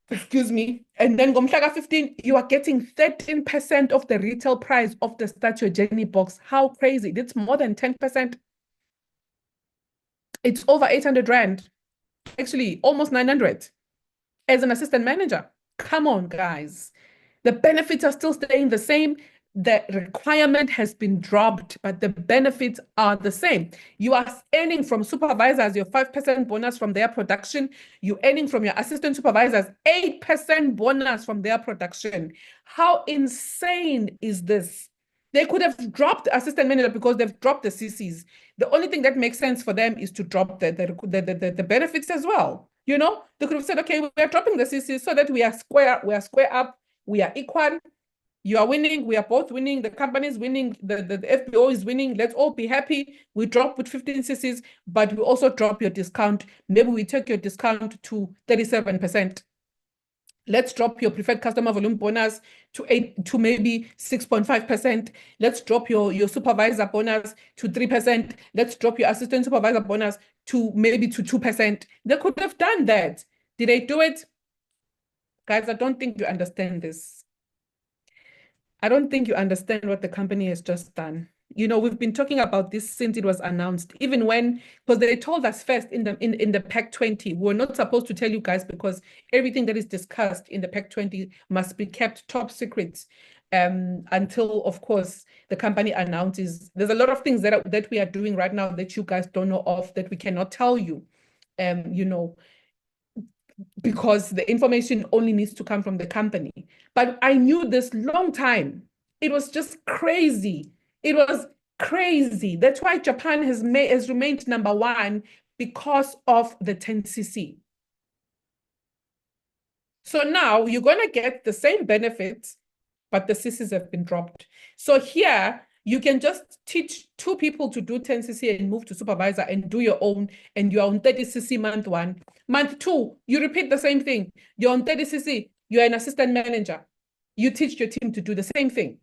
Speaker 1: excuse me, and then Gomhlaga 15, you are getting 13% of the retail price of the Start Your Journey box. How crazy. It's more than 10%. It's over 800 Rand. Actually, almost 900 as an assistant manager. Come on, guys. The benefits are still staying the same. The requirement has been dropped, but the benefits are the same. You are earning from supervisors your 5% bonus from their production. You're earning from your assistant supervisors 8% bonus from their production. How insane is this? They could have dropped the assistant manager because they've dropped the CCs. The only thing that makes sense for them is to drop the benefits as well. You know, they could have said, okay, we are dropping the CCs so that we are square up, we are equal. You are winning. We are both winning. The company is winning. The FBO is winning. Let's all be happy. We drop with 15 cc's, but we also drop your discount. Maybe we take your discount to 37%. Let's drop your preferred customer volume bonus to maybe 6.5%. Let's drop your supervisor bonus to 3%. Let's drop your assistant supervisor bonus to maybe to 2%. They could have done that. Did they do it? Guys, I don't think you understand this. I don't think you understand what the company has just done. You know, we've been talking about this since it was announced, even when, because they told us first in the PAC 20, we're not supposed to tell you guys because everything that is discussed in the PAC 20 must be kept top secret until, of course, the company announces. There's a lot of things that we are doing right now that you guys don't know of, that we cannot tell you, you know, because the information only needs to come from the company. But I knew this long time. It was just crazy. It was crazy. That's why Japan has remained #1 because of the 10cc. So now you're going to get the same benefits, but the cc's have been dropped. So here, you can just teach 2 people to do 10cc and move to supervisor and do your own, and you're on 30cc month 1. Month 2, you repeat the same thing. You're on 30cc, you're an assistant manager. You teach your team to do the same thing.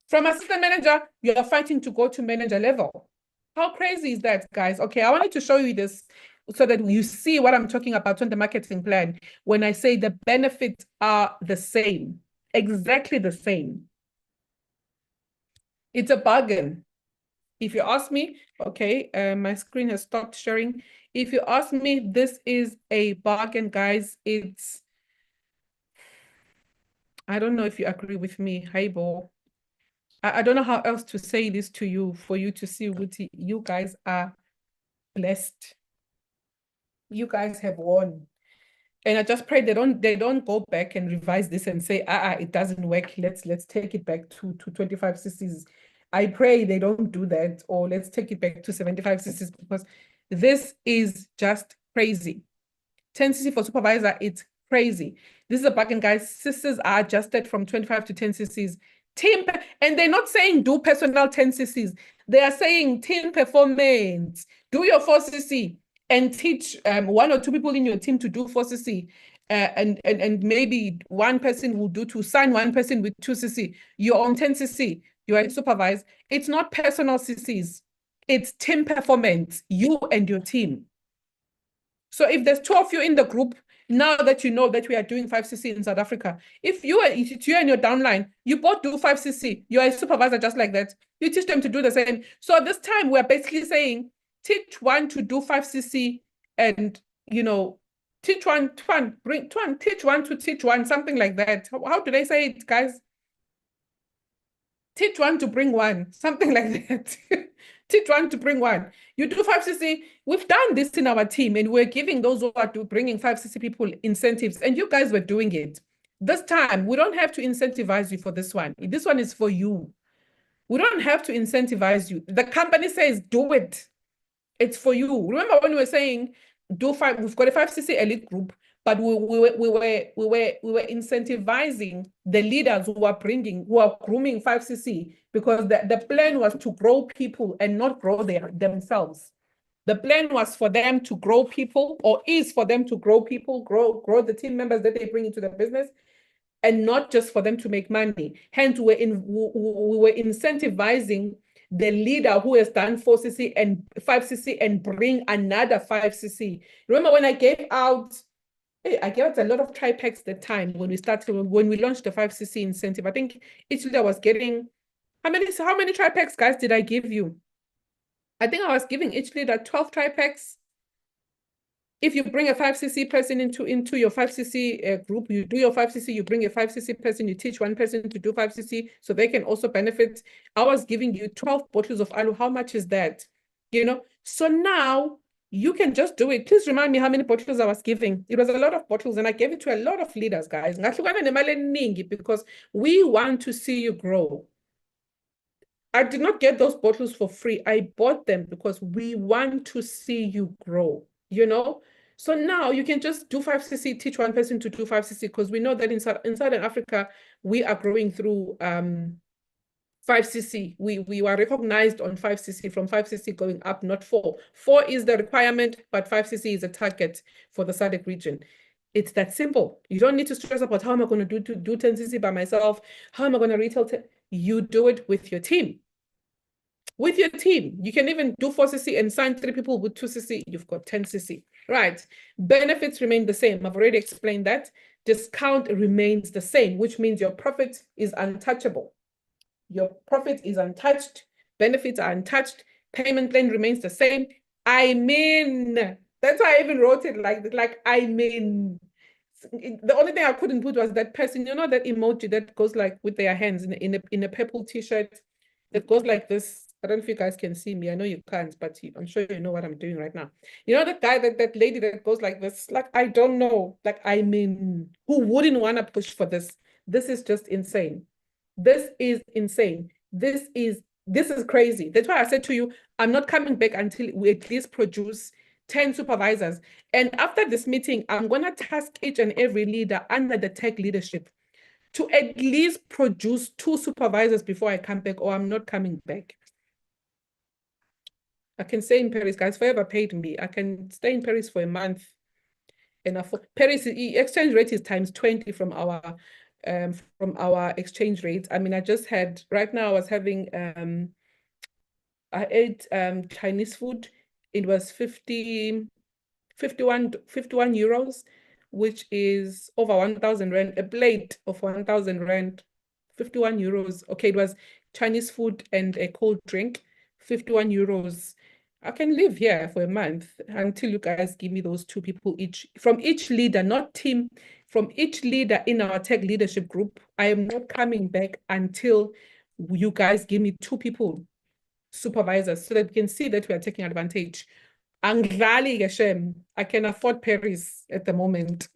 Speaker 1: From assistant manager, you're fighting to go to manager level. How crazy is that, guys? Okay, I wanted to show you this so that you see what I'm talking about on the marketing plan when I say the benefits are the same, exactly the same. It's a bargain. If you ask me, okay, my screen has stopped sharing. If you ask me, this is a bargain, guys. I don't know if you agree with me. Hi, Bo. I don't know how else to say this to you for you to see what you guys are blessed. You guys have won. And I just pray they don't go back and revise this and say, it doesn't work. Let's take it back to 25 cc's. I pray they don't do that, or let's take it back to 75 cc's, because this is just crazy. 10cc for supervisor, it's crazy. This is a bargain, guys. cc's are adjusted from 25 to 10 cc's. Team, and they're not saying do personal 10 cc's. They are saying team performance. Do your 4cc and teach 1 or 2 people in your team to do 4cc. And maybe one person will do to sign one person with 2cc. You're on 10cc. You are supervised. It's not personal cc's. It's team performance, you and your team. So if there's 2 of you in the group, now that you know that we are doing 5cc in South Africa, if you and your downline, you both do 5cc, you are a supervisor just like that, you teach them to do the same. So this time we're basically saying, teach one to do 5cc and, you know, teach one to teach one, something like that. How do they say it, guys? Teach one to bring one, something like that. Teach one to bring one. You do 5cc. We've done this in our team, and we're giving those who are bringing 5cc people incentives, and you guys were doing it. This time, we don't have to incentivize you for this one. This one is for you. We don't have to incentivize you. The company says, do it. It's for you. Remember when we were saying, we've got a 5cc elite group, but we were incentivizing the leaders who are grooming 5cc, because the plan was to grow people and not grow themselves. The plan was for them to grow people, or is for them to grow people, grow the team members that they bring into the business, and not just for them to make money. Hence, we were incentivizing the leader who has done 4cc and 5cc and bring another 5cc. Remember when I gave out a lot of tri-packs that time when we launched the 5cc incentive. I think each leader was getting, how many tri-packs, guys, did I give you? I think I was giving each leader 12 tri-packs. If you bring a 5cc person into your 5cc group, you do your 5cc, you bring a 5cc person, you teach one person to do 5cc so they can also benefit. I was giving you 12 bottles of alu. How much is that? You know, so now you can just do it. Please remind me how many bottles I was giving. It was a lot of bottles, and I gave it to a lot of leaders, guys, because we want to see you grow. I did not get those bottles for free. I bought them because we want to see you grow, you know? So now you can just do 5cc, teach one person to do 5cc, because we know that in Southern Africa, we are growing through 5cc. We were recognized on 5cc, from 5cc going up, not 4. 4 is the requirement, but 5cc is a target for the SADC region. It's that simple. You don't need to stress about how am I going to do 10cc by myself? How am I going to retail? You do it with your team. With your team, you can even do 4cc and sign 3 people with 2cc. You've got 10cc. Right. Benefits remain the same. I've already explained that. Discount remains the same, which means your profit is untouchable. Your profit is untouched. Benefits are untouched. Payment plan remains the same. I mean, that's why I even wrote it like I mean. The only thing I couldn't put was that person, you know, that emoji that goes like with their hands in a purple t-shirt that goes like this. I don't know if you guys can see me. I know you can't, but I'm sure you know what I'm doing right now. You know, that guy, that lady that goes like this, like, I don't know. Like, I mean, who wouldn't want to push for this? This is just insane. This is insane. This is crazy. That's why I said to you, I'm not coming back until we at least produce 10 supervisors. And after this meeting, I'm going to task each and every leader under the tech leadership to at least produce 2 supervisors before I come back, or I'm not coming back. I can stay in Paris, guys. Forever paid me. I can stay in Paris for a month. And Paris exchange rate is times 20 from our exchange rate. I mean, I just had, right now I was having I ate Chinese food. It was 51 euros, which is over 1,000 rand, a plate of 1,000 rand, 51 euros. Okay, it was Chinese food and a cold drink, 51 euros. I can live here for a month until you guys give me those 2 people each, from each leader, not team, from each leader in our tech leadership group. I am not coming back until you guys give me 2 people, supervisors, so that we can see that we are taking advantage. Anglali Geshem, I can afford Paris at the moment.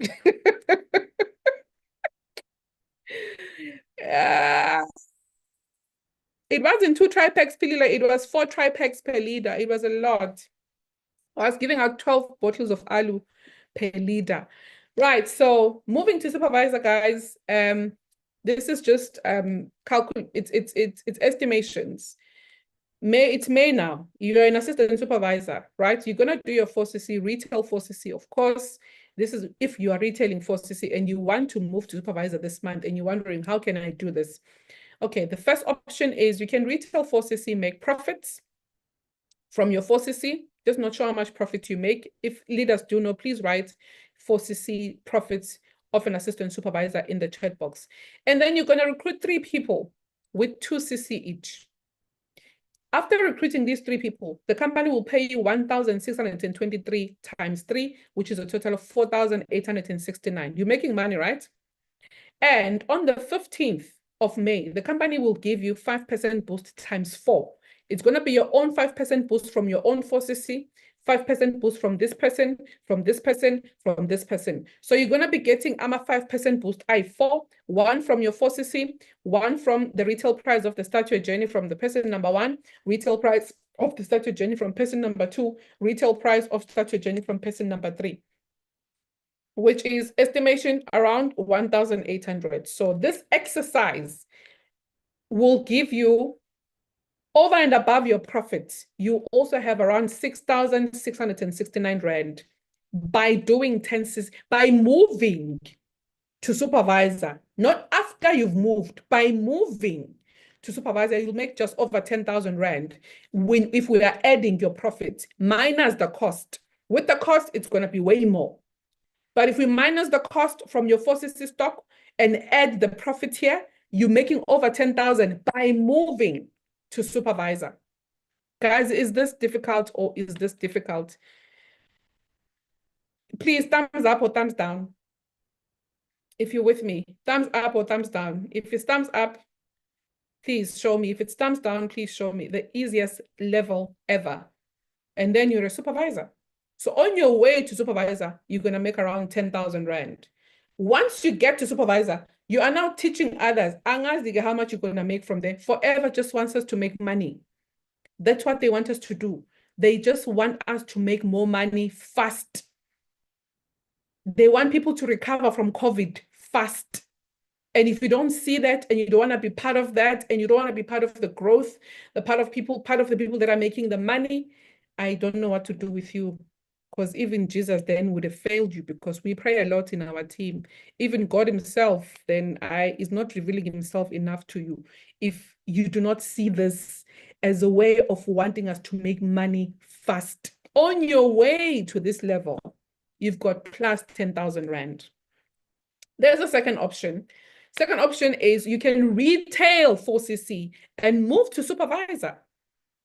Speaker 1: It wasn't 2 tri-packs per leader, it was 4 tri-packs per leader. It was a lot. I was giving out 12 bottles of alu per leader. Right, so moving to supervisor, guys. This is just it's estimations. It's May now. You're an assistant supervisor, right? You're gonna do your 4cc, retail 4cc, of course. This is if you are retailing 4cc and you want to move to supervisor this month and you're wondering, how can I do this? Okay, the first option is you can retail 4cc, make profits from your 4cc. Just not sure how much profit you make. If leaders do know, please write 4cc profits of an assistant supervisor in the chat box. And then you're going to recruit 3 people with 2cc each. After recruiting these 3 people, the company will pay you 1,623 times 3, which is a total of 4,869. You're making money, right? And on the 15th of May, the company will give you 5% boost times 4. It's going to be your own 5% boost from your own 4cc, 5% boost from this person, from this person, from this person. So you're going to be getting a 5% boost I4, 1 from your 4cc, 1 from the retail price of the Start Your Journey from the person number 1, retail price of the Start Your Journey from person number 2, retail price of Start Your Journey from person number 3, which is estimation around 1,800. So this exercise will give you, over and above your profits, you also have around 6,669 rand by doing 10cc, by moving to supervisor, not after you've moved, by moving to supervisor, you'll make just over 10,000 rand if we are adding your profit minus the cost. With the cost, it's going to be way more. But if we minus the cost from your 4cc stock and add the profit here, you're making over 10,000 by moving to supervisor. Guys, is this difficult or is this difficult? Please, thumbs up or thumbs down. If you're with me, thumbs up or thumbs down. If it's thumbs up, please show me. If it's thumbs down, please show me. The easiest level ever. And then you're a supervisor. So on your way to supervisor, you're going to make around 10,000 rand. Once you get to supervisor, you are now teaching others. How much you're going to make from there. Forever just wants us to make money. That's what they want us to do. They just want us to make more money fast. They want people to recover from COVID fast. And if you don't see that and you don't want to be part of that and you don't want to be part of the growth, part of the people that are making the money, I don't know what to do with you. Because even Jesus then would have failed you, because we pray a lot in our team. Even God himself then is not revealing himself enough to you if you do not see this as a way of wanting us to make money fast. On your way to this level, you've got plus 10,000 Rand. There's a second option. Second option is you can retail 4cc and move to supervisor.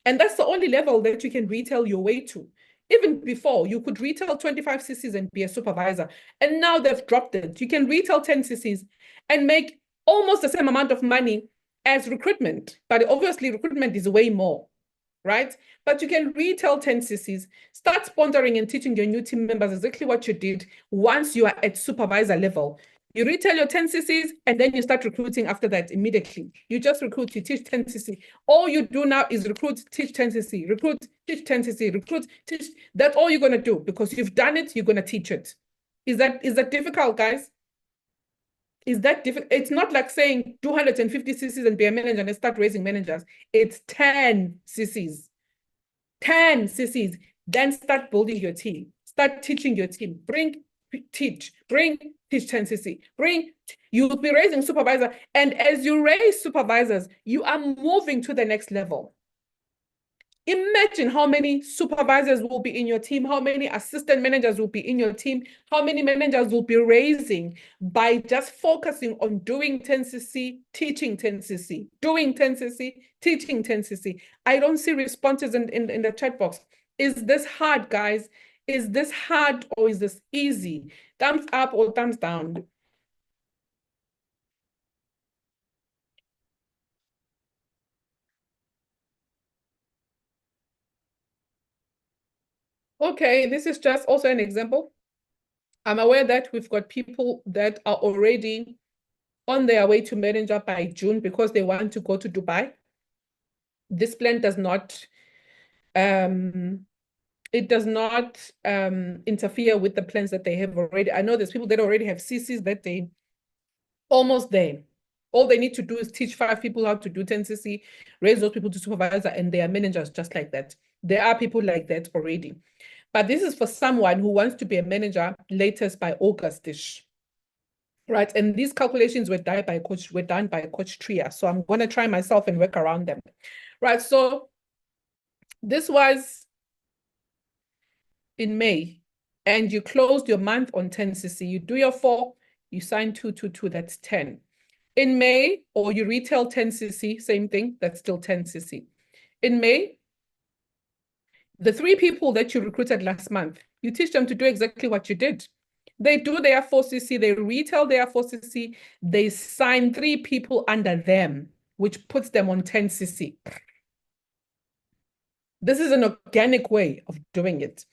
Speaker 1: And that's the only level that you can retail your way to. Even before, you could retail 25ccs and be a supervisor. And now they've dropped it. You can retail 10ccs and make almost the same amount of money as recruitment. But obviously, recruitment is way more, right? But you can retail 10ccs, start sponsoring and teaching your new team members exactly what you did once you are at supervisor level. You retail your 10ccs and then you start recruiting after that immediately. You just recruit, you teach 10cc. All you do now is recruit, teach 10cc, recruit, teach 10cc, recruit, teach. That's all you're going to do, because you've done it, you're going to teach it. Is that difficult, guys? Is that difficult? It's not like saying 250ccs and be a manager and start raising managers. It's 10ccs. 10ccs. Then start building your team. Start teaching your team. Teach 10cc. You'll be raising supervisor. And as you raise supervisors, you are moving to the next level. Imagine how many supervisors will be in your team, how many assistant managers will be in your team, how many managers will be raising by just focusing on doing 10cc, teaching 10cc, doing 10cc, teaching 10cc. I don't see responses in the chat box. Is this hard, guys? Is this hard or is this easy? Thumbs up or thumbs down? Okay, this is just also an example. I'm aware that we've got people that are already on their way to manager by June because they want to go to Dubai. This plan does not, it does not interfere with the plans that they have already. I know there's people that already have CCs that they almost there. All they need to do is teach 5 people how to do 10cc, raise those people to supervisor, and they are managers just like that. There are people like that already. But this is for someone who wants to be a manager latest by August-ish. Right, and these calculations were done by Coach Tria. So I'm going to try myself and work around them. Right, so this was in May, and you closed your month on 10cc. You do your 4, you sign 222, that's 10. In May, or you retail 10cc, same thing, that's still 10cc. In May, the 3 people that you recruited last month, you teach them to do exactly what you did. They do their 4cc, they retail their 4cc, they sign 3 people under them, which puts them on 10cc. This is an organic way of doing it.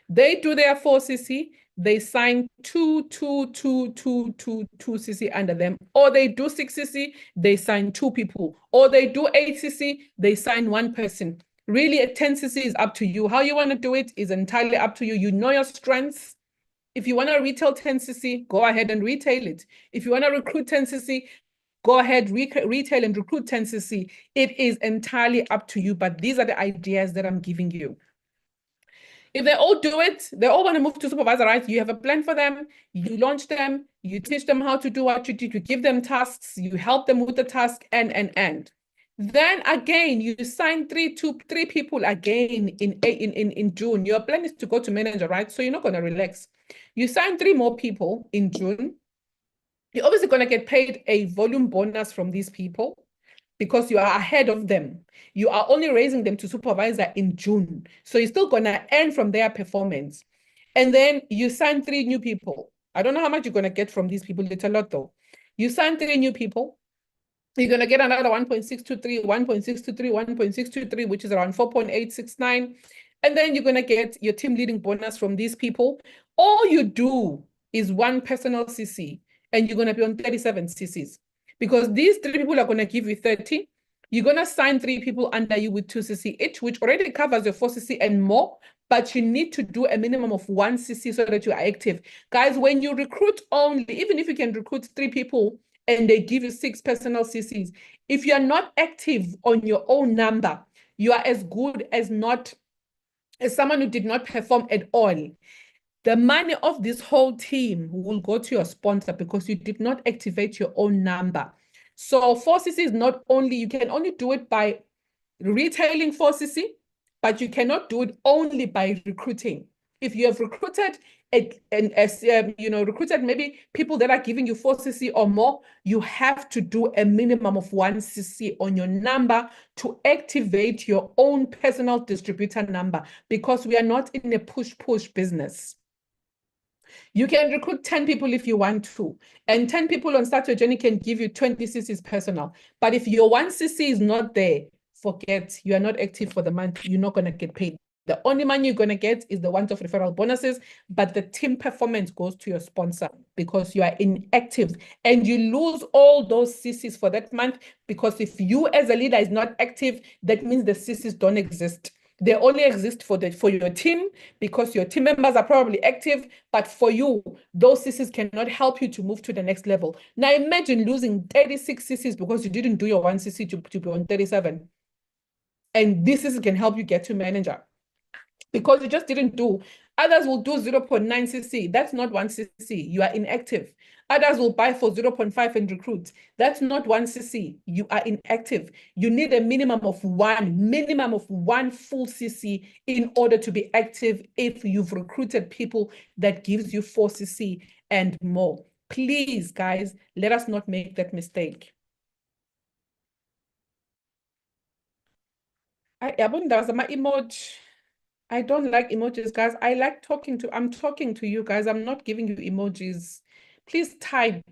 Speaker 1: They do their 4cc, they sign 2cc under them, or they do 6cc, they sign 2 people, or they do 8cc, they sign 1 person. Really, at 10cc is up to you. How you want to do it is entirely up to you. You know your strengths. If you want to retail 10cc, go ahead and retail it. If you want to recruit 10cc, go ahead, retail and recruit 10cc. It is entirely up to you, but these are the ideas that I'm giving you. If they all do it, they all want to move to supervisor, right? You have a plan for them, you launch them, you teach them how to do what you did, you give them tasks, you help them with the task, and. Then again, you sign three people again in June. Your plan is to go to manager, right? So you're not going to relax. You sign 3 more people in June. You're obviously going to get paid a volume bonus from these people because you are ahead of them. You are only raising them to supervisor in June. So you're still going to earn from their performance. And then you sign 3 new people. I don't know how much you're going to get from these people. It's a lot though. You sign 3 new people. You're going to get another 1.623, 1.623, 1.623, which is around 4.869. And then you're going to get your team leading bonus from these people. All you do is 1 personal CC, and you're going to be on 37 CCs. Because these 3 people are going to give you 30. You're going to sign 3 people under you with 2cc each, which already covers your 4cc and more, but you need to do a minimum of 1cc so that you are active. Guys, when you recruit only, even if you can recruit 3 people and they give you 6 personal cc's, if you're not active on your own number, you are as good as not as someone who did not perform at all. The money of this whole team will go to your sponsor because you did not activate your own number. So 4cc is not only, you can only do it by retailing 4cc, but you cannot do it only by recruiting. If you have recruited recruited maybe people that are giving you 4cc or more, you have to do a minimum of 1cc on your number to activate your own personal distributor number, because we are not in a push business. You can recruit 10 people if you want to, and 10 people on Start Your Journey can give you 20 cc's personal. But if your 1cc is not there, forget, you are not active for the month, you're not going to get paid. The only money you're going to get is the one-off referral bonuses, but the team performance goes to your sponsor because you are inactive, and you lose all those cc's for that month, because if you as a leader is not active, that means the cc's don't exist. They only exist for your team because your team members are probably active, but for you, those cc's cannot help you to move to the next level. Now imagine losing 36 cc's because you didn't do your 1cc to be on 37. And this can help you get to manager because you just didn't do. Others will do 0.9cc. That's not 1cc. You are inactive. Others will buy for 0.5 and recruit. That's not 1cc. You are inactive. You need a minimum of one full cc in order to be active if you've recruited people that gives you 4cc and more. Please, guys, let us not make that mistake. I emoji. I don't like emojis, guys. I like I'm talking to you guys. I'm not giving you emojis. Please type.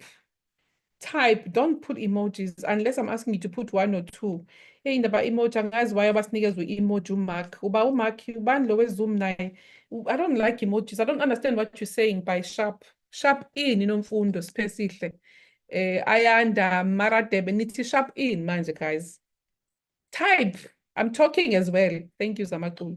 Speaker 1: Don't put emojis unless I'm asking you to put 1 or 2. Hey, indaba emoji, angazi why abasinikezwe emoji umark. Uba umark, ubani lo weZoom naye. I don't like emojis. I don't understand what you're saying by sharp. Sharp in inomfundo siphesihle. Ayanda maradebe nithi sharp in manje, guys. Type. I'm talking as well. Thank you, Zamakulu.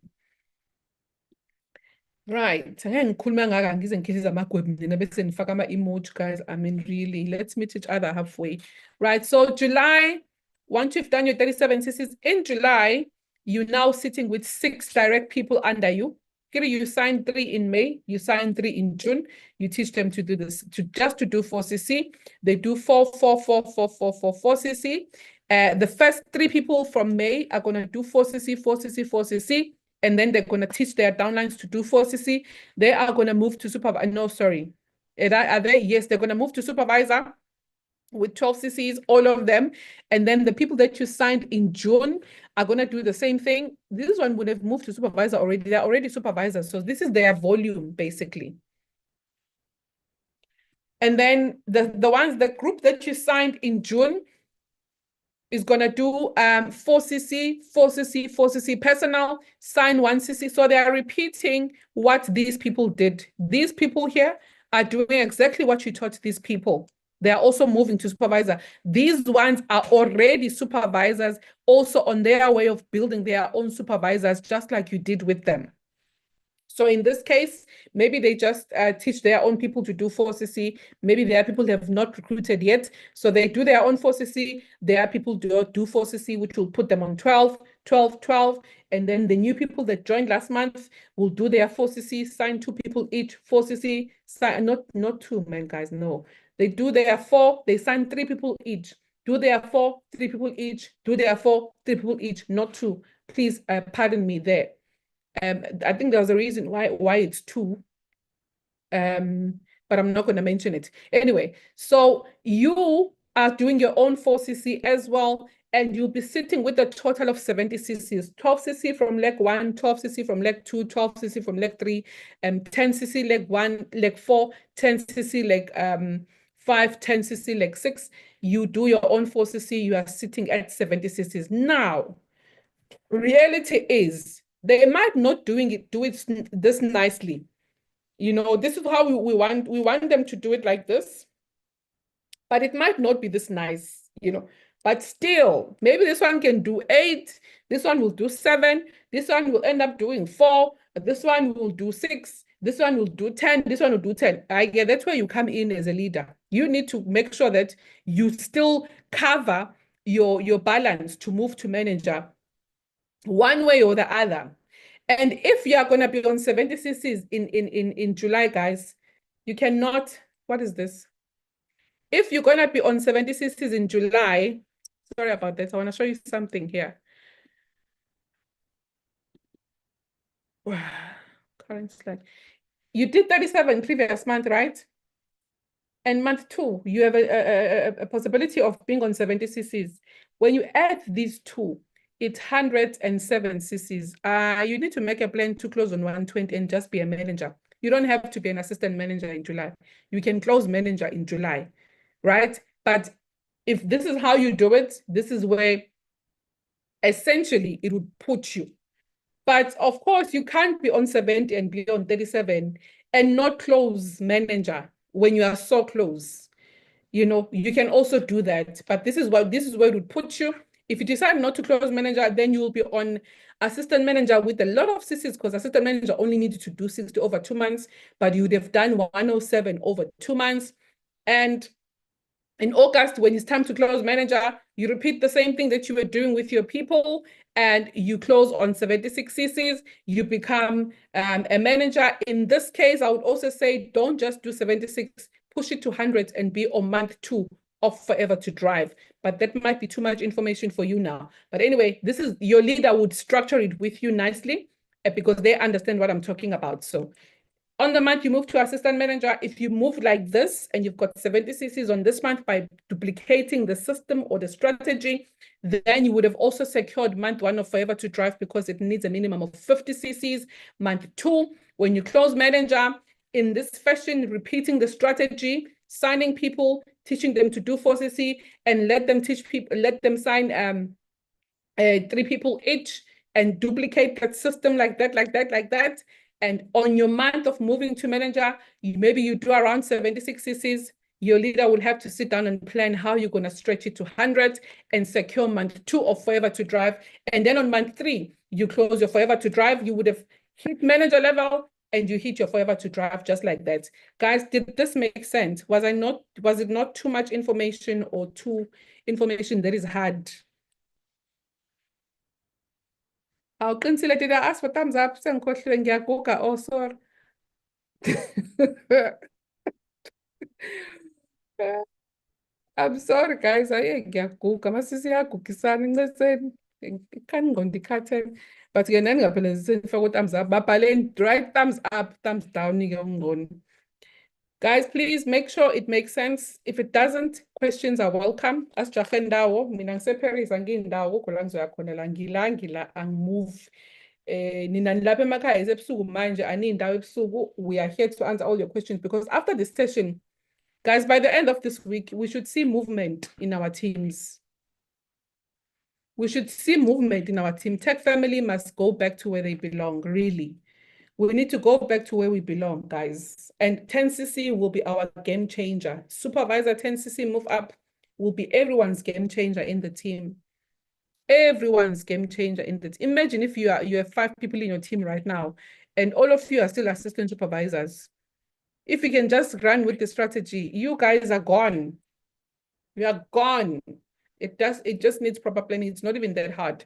Speaker 1: Right. Ngikhuluma ngaka ngize ngikhithiza amagwebu mina bese nifaka ama-emoji, guys. I mean, really, let's meet each other halfway. Right. So July, once you've done your 37 cc's in July, you're now sitting with 6 direct people under you. You sign 3 in May, you sign 3 in June. You teach them to do this, to do 4cc. They do 4 4cc. The first 3 people from May are going to do 4cc, 4cc, 4cc. And then they're going to teach their downlines to do 4cc. They are going to move to supervisor. No, sorry. Are they? Yes, they're going to move to supervisor with 12 cc's, all of them. And then the people that you signed in June are going to do the same thing. This one would have moved to supervisor already. They're already supervisors. So this is their volume, basically. And then the group that you signed in June is going to do 4cc, 4cc, 4cc personal, sign 1cc. So they are repeating what these people did. These people here are doing exactly what you taught these people. They are also moving to supervisor. These ones are already supervisors, also on their way of building their own supervisors, just like you did with them. So in this case, maybe they just teach their own people to do 4cc. Maybe there are people that have not recruited yet. So they do their own 4cc. There are people who do 4cc, which will put them on 12, 12, 12. And then the new people that joined last month will do their 4cc, sign 2 people each, 4cc, sign, not 2, man, guys, no. They do their 4, they sign 3 people each. Do their 4, 3 people each. Do their 4, 3 people each, not 2. Please pardon me there. I think there was a reason why it's 2, but I'm not going to mention it. Anyway, so you are doing your own 4cc as well, and you'll be sitting with a total of 70 cc's, 12cc from leg 1, 12cc from leg 2, 12cc from leg 3, 10cc leg 1, leg 4, 10cc leg 5, 10cc leg 6. You do your own 4cc, you are sitting at 70 cc's. Now, reality is, they might not do it this nicely. You know, this is how we want them to do it like this, but it might not be this nice. You know, But still, maybe this one can do 8, this one will do 7, this one will end up doing 4, this one will do 6, this one will do 10, this one will do 10. I get that's where you come in as a leader. You need to make sure that you still cover your balance to move to manager one way or the other. And if you are going to be on 70 cc's in July, guys, you cannot, what is this? If you're going to be on 70 cc's in July, sorry about that. I want to show you something here. Current slide. You did 37 previous month, right? And month 2, you have a possibility of being on 70 cc's. When you add these two, it's 107 cc's. You need to make a plan to close on 120 and just be a manager. You don't have to be an assistant manager in July. You can close manager in July, right? But if this is how you do it, this is where essentially it would put you. But of course, you can't be on 70 and be on 37 and not close manager when you are so close. You know, you can also do that. But this is where it would put you. If you decide not to close manager, then you will be on assistant manager with a lot of CCs, because assistant manager only needed to do 60 over 2 months, but you would have done 107 over 2 months. And in August, when it's time to close manager, you repeat the same thing that you were doing with your people, and you close on 76 cc's, you become a manager. In this case, I would also say, don't just do 76, push it to 100 and be on month 2 of Forever to Drive. But that might be too much information for you now. But anyway, this is your leader would structure it with you nicely because they understand what I'm talking about. So on the month, you move to assistant manager. If you move like this and you've got 70 cc's on this month by duplicating the system or the strategy, then you would have also secured month 1 of Forever to Drive, because it needs a minimum of 50 cc's. Month 2, when you close manager, in this fashion, repeating the strategy, signing people, teaching them to do 4cc, and let them sign 3 people each, and duplicate that system like that. And on your month of moving to manager, maybe you do around 76 cc's. Your leader will have to sit down and plan how you're going to stretch it to 100 and secure month 2 of Forever to Drive. And then on month 3, you close your Forever to Drive. You would have hit manager level and you hit your Forever to Drive just like that. Guys, did this make sense? Was it not too much information, or too information that is hard? Awuqinisile, did I ask for thumbs up? Sengikhohliwe, ngiyaguga. Oh, sorry. I'm sorry, guys. Ngiyaguga. Masisi iyagugisana inceseni. Ikhani ingqondo ikhathele. But-ke nani ngapheleziseni faka u-thumbs up. Babhaleni, right thumbs up, thumbs down-ke ungqondo. Guys, please make sure it makes sense. If it doesn't, questions are welcome. Asijahe ndawo. Mina ngiseParis, angiyindawo. Kukho la ngizoya khona la. Ngila, angimove. Nina nilapha emakhaya esebusuku manje, aniyindawo ebusuku. We are here to answer all your questions, because after this session, guys, by the end of this week, we should see movement in our teams. We should see movement in our team. Tech family must go back to where they belong, really. We need to go back to where we belong, guys. And 10cc will be our game changer. Supervisor 10cc move up will be everyone's game changer in the team. Everyone's game changer in the team. Imagine if you have 5 people in your team right now, and all of you are still assistant supervisors. If you can just run with the strategy, you guys are gone. You are gone. It just needs proper planning. It's not even that hard.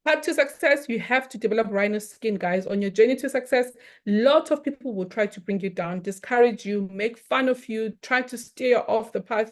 Speaker 1: Path to success, you have to develop rhino skin, guys. On your journey to success, lots of people will try to bring you down, discourage you, make fun of you, try to steer off the path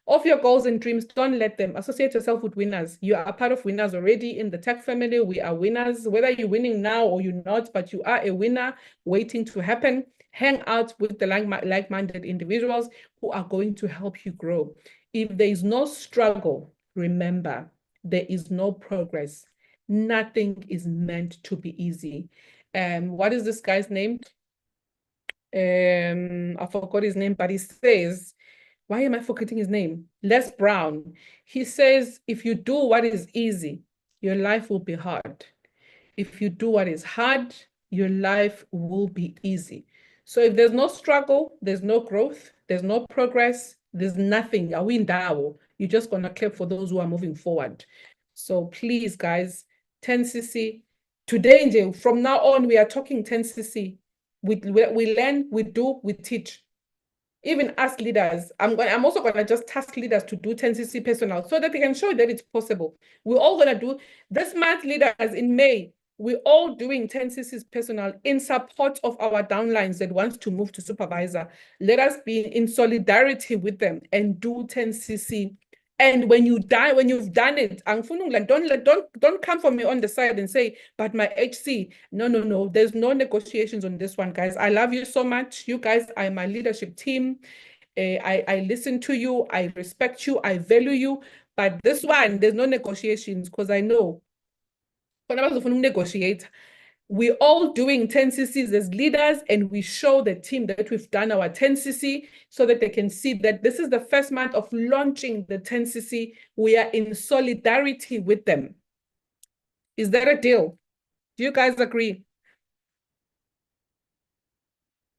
Speaker 1: of your goals and dreams. Don't let them. Associate yourself with winners. You are a part of winners already in the tech family. We are winners, whether you're winning now or you're not, but you are a winner waiting to happen. Hang out with the like-minded individuals who are going to help you grow. If there is no struggle, remember, there is no progress. Nothing is meant to be easy. What is this guy's name? I forgot his name, but he says, why am I forgetting his name? Les Brown. He says, if you do what is easy, your life will be hard. If you do what is hard, your life will be easy. So if there's no struggle, there's no growth, there's no progress, There's nothing. Are we in Dao? You're just gonna clap for those who are moving forward. So please, guys, 10cc. Today, from now on, we are talking 10cc. We learn, we do, we teach. Even us leaders, I'm also gonna just task leaders to do 10cc personal so that they can show that it's possible. We're all gonna do this month, leaders in May. We're all doing 10cc personal in support of our downlines that wants to move to supervisor. Let us be in solidarity with them and do 10cc. And when you've done it, don't come for me on the side and say, but my HC. No. There's no negotiations on this one, guys. I love you so much. You guys are my leadership team. I listen to you. I respect you. I value you. But this one, there's no negotiations because I know. Negotiate. We're all doing 10cc's as leaders, and we show the team that we've done our 10cc so that they can see that this is the first month of launching the 10cc. We are in solidarity with them. Is that a deal? Do you guys agree?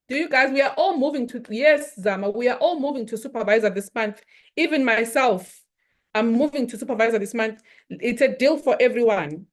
Speaker 1: Do you guys, we are all moving to, yes, Zama, we are all moving to supervisor this month. Even myself, I'm moving to supervisor this month. It's a deal for everyone.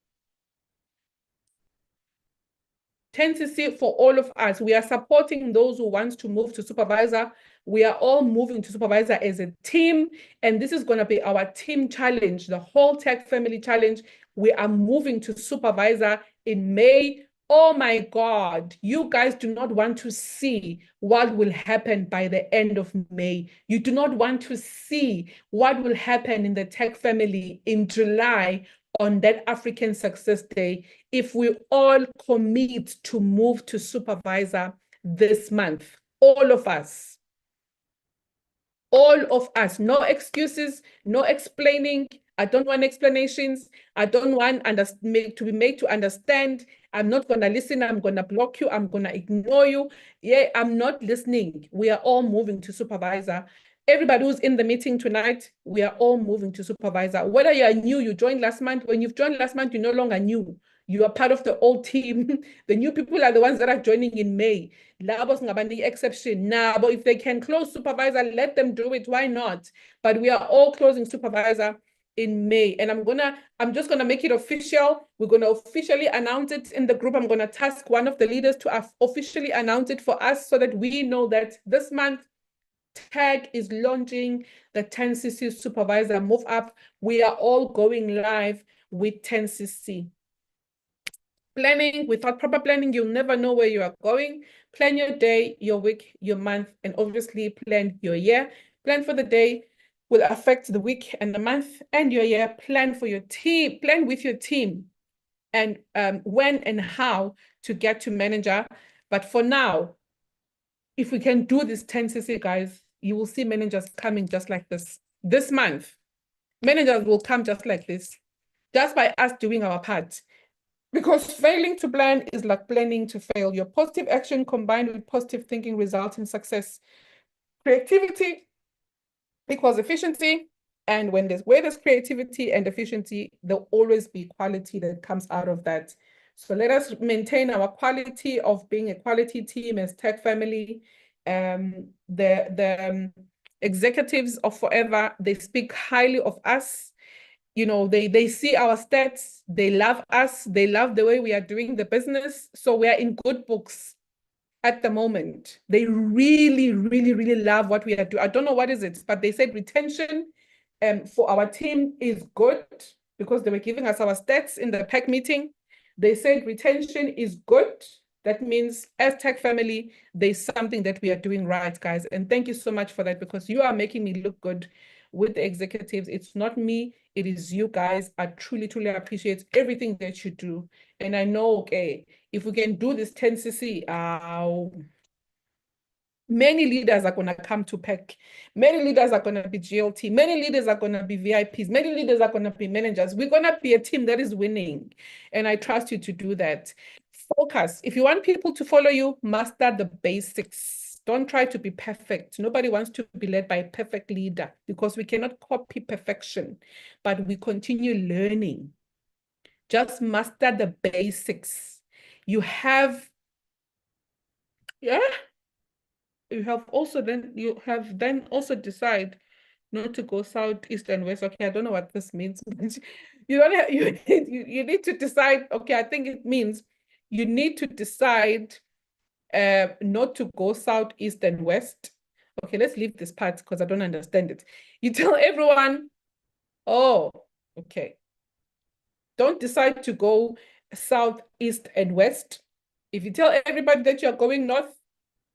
Speaker 1: 10cc for all of us. We are supporting those who want to move to supervisor. We are all moving to supervisor as a team, and this is going to be our team challenge, the whole tech family challenge. We are moving to supervisor in May. Oh my God, you guys do not want to see what will happen by the end of May. You do not want to see what will happen in the tech family in July on that African Success Day if we all commit to move to supervisor this month. All of us. All of us. No excuses, no explaining. I don't want explanations. I don't want to be made to understand. I'm not going to listen. I'm going to block you. I'm going to ignore you. Yeah, I'm not listening. We are all moving to supervisor. Everybody who's in the meeting tonight, we are all moving to supervisor. Whether you are new, you joined last month. When you've joined last month, you're no longer new. You are part of the old team. The new people are the ones that are joining in May. Labo singabani exception. Nah, but if they can close supervisor, let them do it. Why not? But we are all closing supervisor in May. And I'm just gonna make it official. We're gonna officially announce it in the group. I'm gonna task one of the leaders to officially announce it for us so that we know that this month Tag is launching the 10cc supervisor move up. We are all going live with 10cc. Planning, without proper planning, you'll never know where you are going. Plan your day, your week, your month, and obviously plan your year. Plan for the day will affect the week and the month and your year. Plan for your team, plan with your team, and when and how to get to manager. But for now, if we can do this 10cc, guys, you will see managers coming just like this. This month, managers will come just like this, just by us doing our part. Because failing to plan is like planning to fail. Your positive action combined with positive thinking results in success. Creativity equals efficiency. And where there's creativity and efficiency, there'll always be quality that comes out of that. So let us maintain our quality of being a quality team as Tech Family. The executives of Forever, they speak highly of us. You know, they see our stats, they love us, they love the way we are doing the business. So we are in good books at the moment. They really, really, really love what we are doing. I don't know what is it, but they said retention for our team is good because they were giving us our stats in the PAC meeting. They said retention is good. That means as Tech Family, there's something that we are doing right, guys. And thank you so much for that because you are making me look good with the executives. It's not me, it is you guys. I truly, truly appreciate everything that you do. And I know, okay, if we can do this 10cc, many leaders are going to come to PEC. Many leaders are going to be GLT. Many leaders are going to be VIPs. Many leaders are going to be managers. We're going to be a team that is winning. And I trust you to do that. Focus. If you want people to follow you, master the basics. Don't try to be perfect. Nobody wants to be led by a perfect leader because we cannot copy perfection, but we continue learning. Just master the basics. You have, yeah? you have then also decide not to go south, east, and west. Okay, I don't know what this means, but you don't have, you need to decide. Okay, I think it means you need to decide not to go south, east, and west. Okay, let's leave this part because I don't understand it. You tell everyone, oh, okay, don't decide to go south, east, and west. If you tell everybody that you're going north,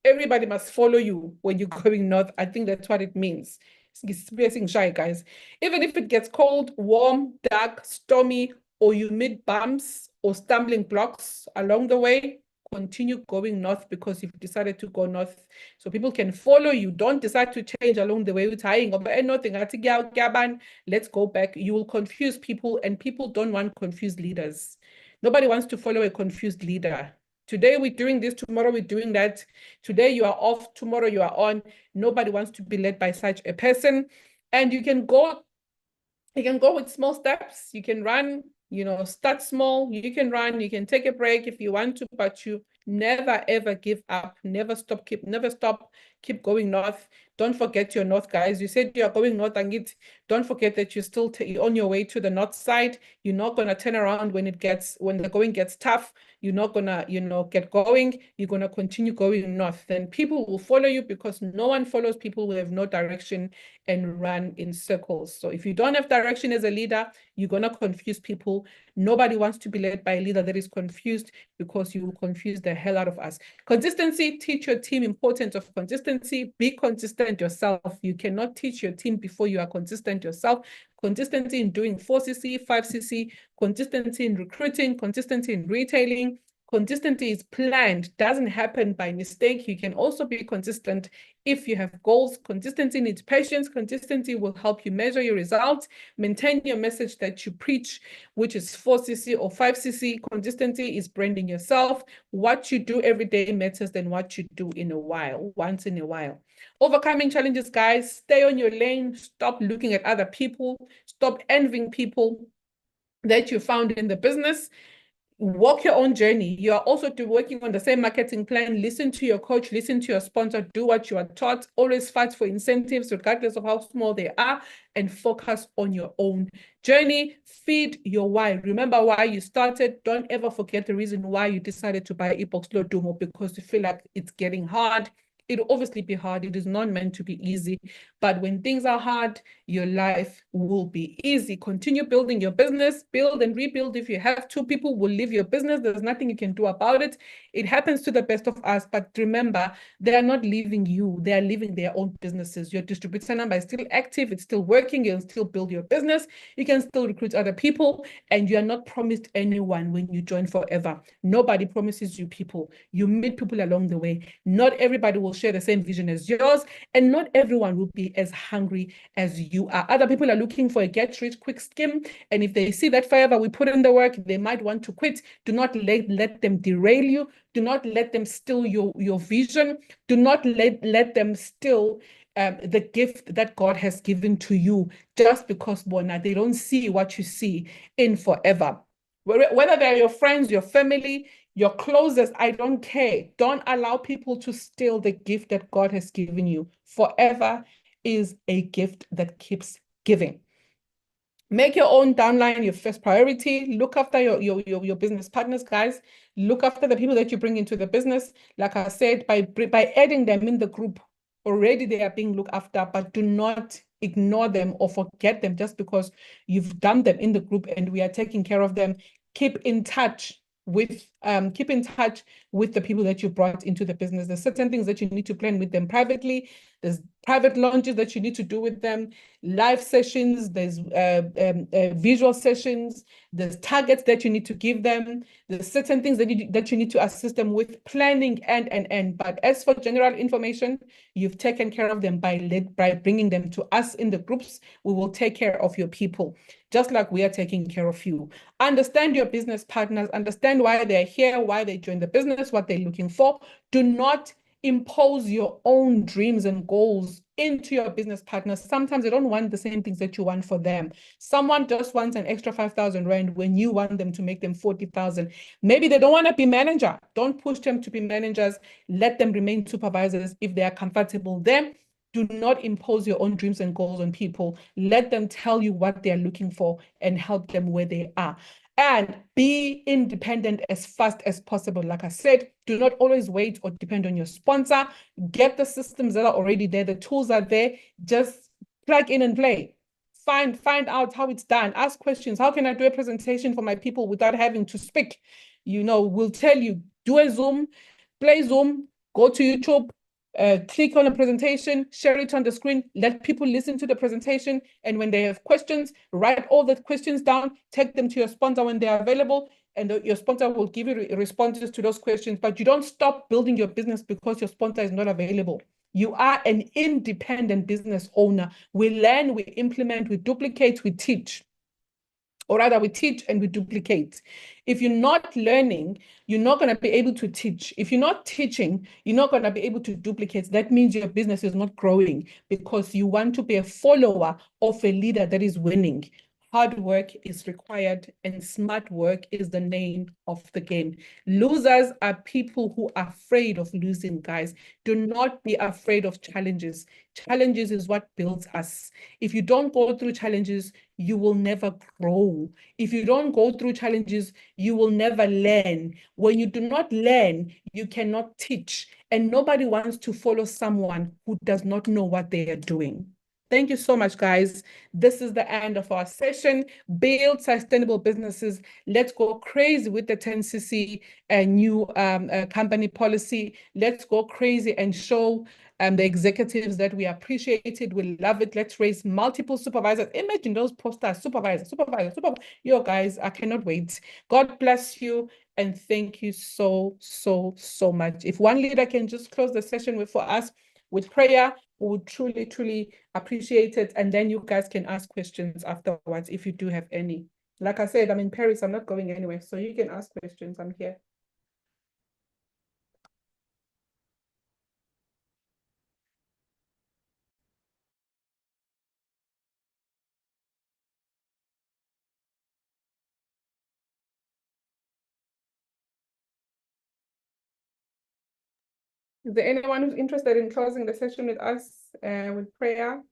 Speaker 1: everybody must follow you when you're going north. I think that's what it means. It's shy, guys. Even if it gets cold, warm, dark, stormy, or you meet bumps or stumbling blocks along the way, continue going north because you've decided to go north so people can follow you. Don't decide to change along the way with tying or nothing. Let's go back. You will confuse people, and people don't want confused leaders. Nobody wants to follow a confused leader. Today we're doing this, tomorrow we're doing that. Today you are off, tomorrow you are on. Nobody wants to be led by such a person. And you can go with small steps. You can run, start small. You can run, you can take a break if you want to, but you never ever give up. Never stop, keep going north. Don't forget your north, guys. You said you're going north, and don't forget that you're still on your way to the north side. You're not gonna turn around when the going gets tough. You're not gonna, get going. You're gonna continue going north. Then people will follow you because no one follows people who have no direction and run in circles. So if you don't have direction as a leader, you're gonna confuse people. Nobody wants to be led by a leader that is confused because you will confuse the hell out of us. Consistency, teach your team importance of consistency. Be consistent yourself. You cannot teach your team before you are consistent yourself. Consistency in doing 4cc, 5cc, consistency in recruiting, consistency in retailing. Consistency is planned, doesn't happen by mistake. You can also be consistent if you have goals. Consistency needs patience. Consistency will help you measure your results, maintain your message that you preach, which is 4cc or 5cc. Consistency is branding yourself. What you do every day matters than what you do once in a while. Overcoming challenges, guys. Stay on your lane. Stop looking at other people. Stop envying people that you found in the business. Walk your own journey. You are also working on the same marketing plan. Listen to your coach, listen to your sponsor, do what you are taught. Always fight for incentives, regardless of how small they are, and focus on your own journey. Feed your why. Remember why you started. Don't ever forget the reason why you decided to buy eBooks Dumo, because you feel like it's getting hard. It'll obviously be hard. It is not meant to be easy. But when things are hard, your life will be easy. Continue building your business. Build and rebuild. If you have two people will leave your business, there's nothing you can do about it. It happens to the best of us. But remember, they are not leaving you. They are leaving their own businesses. Your distributor number is still active. It's still working. You'll still build your business. You can still recruit other people. And you are not promised anyone when you join forever. Nobody promises you people. You meet people along the way. Not everybody will share the same vision as yours, and not everyone will be as hungry as you are. Other people are looking for a get-rich-quick scheme, and if they see that forever we put in the work, they might want to quit. Do not let them derail you. Do not let them steal your vision. Do not let them steal the gift that God has given to you just because they don't see what you see in forever. Whether they're your friends, your family, your closest, I don't care. Don't allow people to steal the gift that God has given you. Forever is a gift that keeps giving. Make your own downline your first priority. Look after your business partners, guys. Look after the people that you bring into the business. Like I said, by adding them in the group, already they are being looked after, but do not ignore them or forget them just because you've done them in the group and we are taking care of them. Keep in touch with the people that you brought into the business. There's certain things that you need to plan with them privately. There's private launches that you need to do with them, live sessions, there's visual sessions, there's targets that you need to give them, there's certain things that you need to assist them with planning and. But as for general information, you've taken care of them by bringing them to us in the groups. We will take care of your people, just like we are taking care of you. Understand your business partners, understand why they're here, why they joined the business, what they're looking for. Do not impose your own dreams and goals into your business partners. Sometimes they don't want the same things that you want for them. Someone just wants an extra 5,000 Rand when you want them to make them 40,000. Maybe they don't want to be manager. Don't push them to be managers. Let them remain supervisors if they are comfortable there. Do not impose your own dreams and goals on people. Let them tell you what they're looking for and help them where they are. And be independent as fast as possible. Like I said, do not always wait or depend on your sponsor. Get the systems that are already there. The tools are there. Just plug in and play. Find out how it's done. Ask questions. How can I do a presentation for my people without having to speak? We'll tell you, do a Zoom, play Zoom, go to YouTube, click on a presentation, share it on the screen, let people listen to the presentation. And when they have questions, write all the questions down, take them to your sponsor when they're available, and your sponsor will give you responses to those questions. But you don't stop building your business because your sponsor is not available. You are an independent business owner. We learn, we implement, we duplicate, we teach. Or rather, we teach and we duplicate. If you're not learning, you're not going to be able to teach. If you're not teaching, you're not going to be able to duplicate. That means your business is not growing because you want to be a follower of a leader that is winning. Hard work is required and smart work is the name of the game. Losers are people who are afraid of losing, guys. Do not be afraid of challenges. Challenges is what builds us. If you don't go through challenges, you will never grow. If you don't go through challenges, you will never learn. When you do not learn, you cannot teach. And nobody wants to follow someone who does not know what they are doing. Thank you so much, guys. This is the end of our session. Build sustainable businesses. Let's go crazy with the 10cc new company policy. Let's go crazy and show the executives that we appreciate it. We love it. Let's raise multiple supervisors. Imagine those posters, supervisor. Yo, guys, I cannot wait. God bless you. And thank you so much. If one leader can just close the session for us with prayer, we would truly appreciate it. And then you guys can ask questions afterwards if you do have any. Like I said, I'm in Paris. I'm not going anywhere. So you can ask questions. I'm here. Is there anyone who's interested in closing the session with us, with prayer?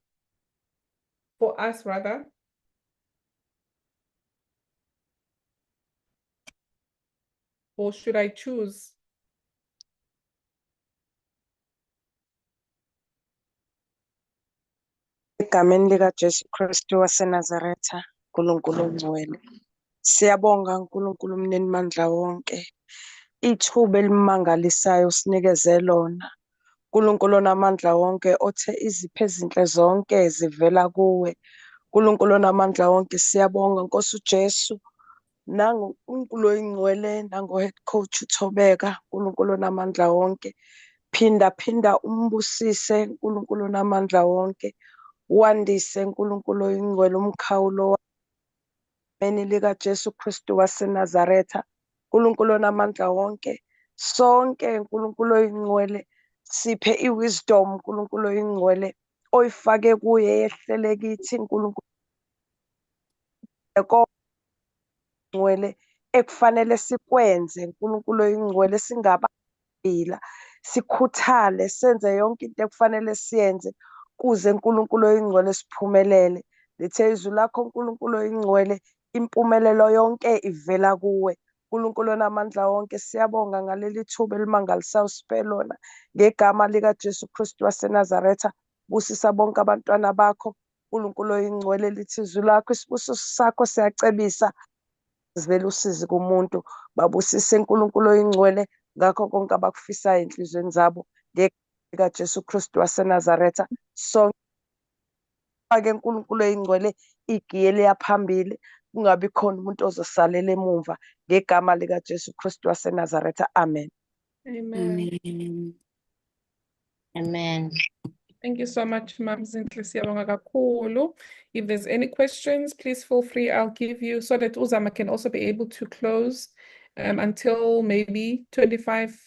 Speaker 1: For us, rather. Or should I choose?
Speaker 2: Egameni likaJesu Kristu waseNazaretha, uNkulunkulu ongcwele. Siyabonga uNkulunkulu mnini mandla wonke. Ithuba elimangalisayo sinikeze lona. uNkulunkulu onamandla wonke othe izipho ezinhle zonke zivela kuwe. uNkulunkulu onamandla wonke siyabonga Nkosi uJesu. uNkulunkulu oyingcwele nango-head coach uThobeka. uNkulunkulu onamandla wonke. Phinda umbusise uNkulunkulu onamandla wonke. Wandise uNkulunkulu oyingcwele umkhawulo wameni likaJesu Kristu waseNazaretha. uNkulunkulu onamandla wonke. Sonke uNkulunkulu oyingcwele siphe i-wisdom uNkulunkulu oyingcwele oyifake kuye yehlele kithi uNkulunkulu ngcwele ekufanele sikwenze uNkulunkulu oyingcwele singabila sikhuthale senze yonke into ekufanele siyenze kuze uNkulunkulu oyingcwele siphumelele. Lithe izwi lakho uNkulunkulu oyingcwele impumelelo yonke ivela kuwe. uNkulunkulu onamandla wonke siyabonga ngaleli thuba elimangalisayo siphe lona ngegama likaJesu Kristu waseNazaretha. Busisa bonke abantwana bakho uNkulunkulu oyingcwele. Lithi izwi lakho isibusiso sakho siyacebisa zivela usizi kumuntu. Babusise uNkulunkulu oyingcwele ngakho konke abakufisayo enhlizweni zabo ngegama likaJesu Kristu waseNazaretha. Sonke uNkulunkulu oyingcwele igiye liyaphambili, kungabi khona umuntu ozosalela emuva ngegama likaJesu Kristu waseNazaretha. Amen.
Speaker 1: Amen.
Speaker 3: Amen.
Speaker 1: Thank you so much, Ma'am Zinhle. Siyabonga kakhulu. If there's any questions, please feel free. I'll give you so that Uzama can also be able to close until maybe 25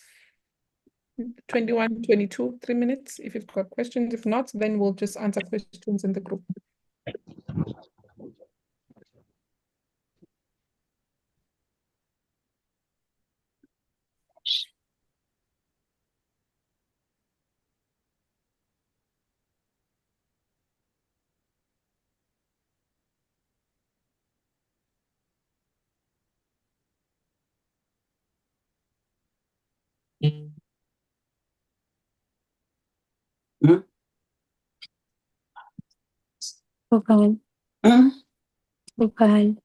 Speaker 1: 21, 22, 3 minutes if you've got questions. If not, then we'll just answer questions in the group.
Speaker 4: Okay. Okay.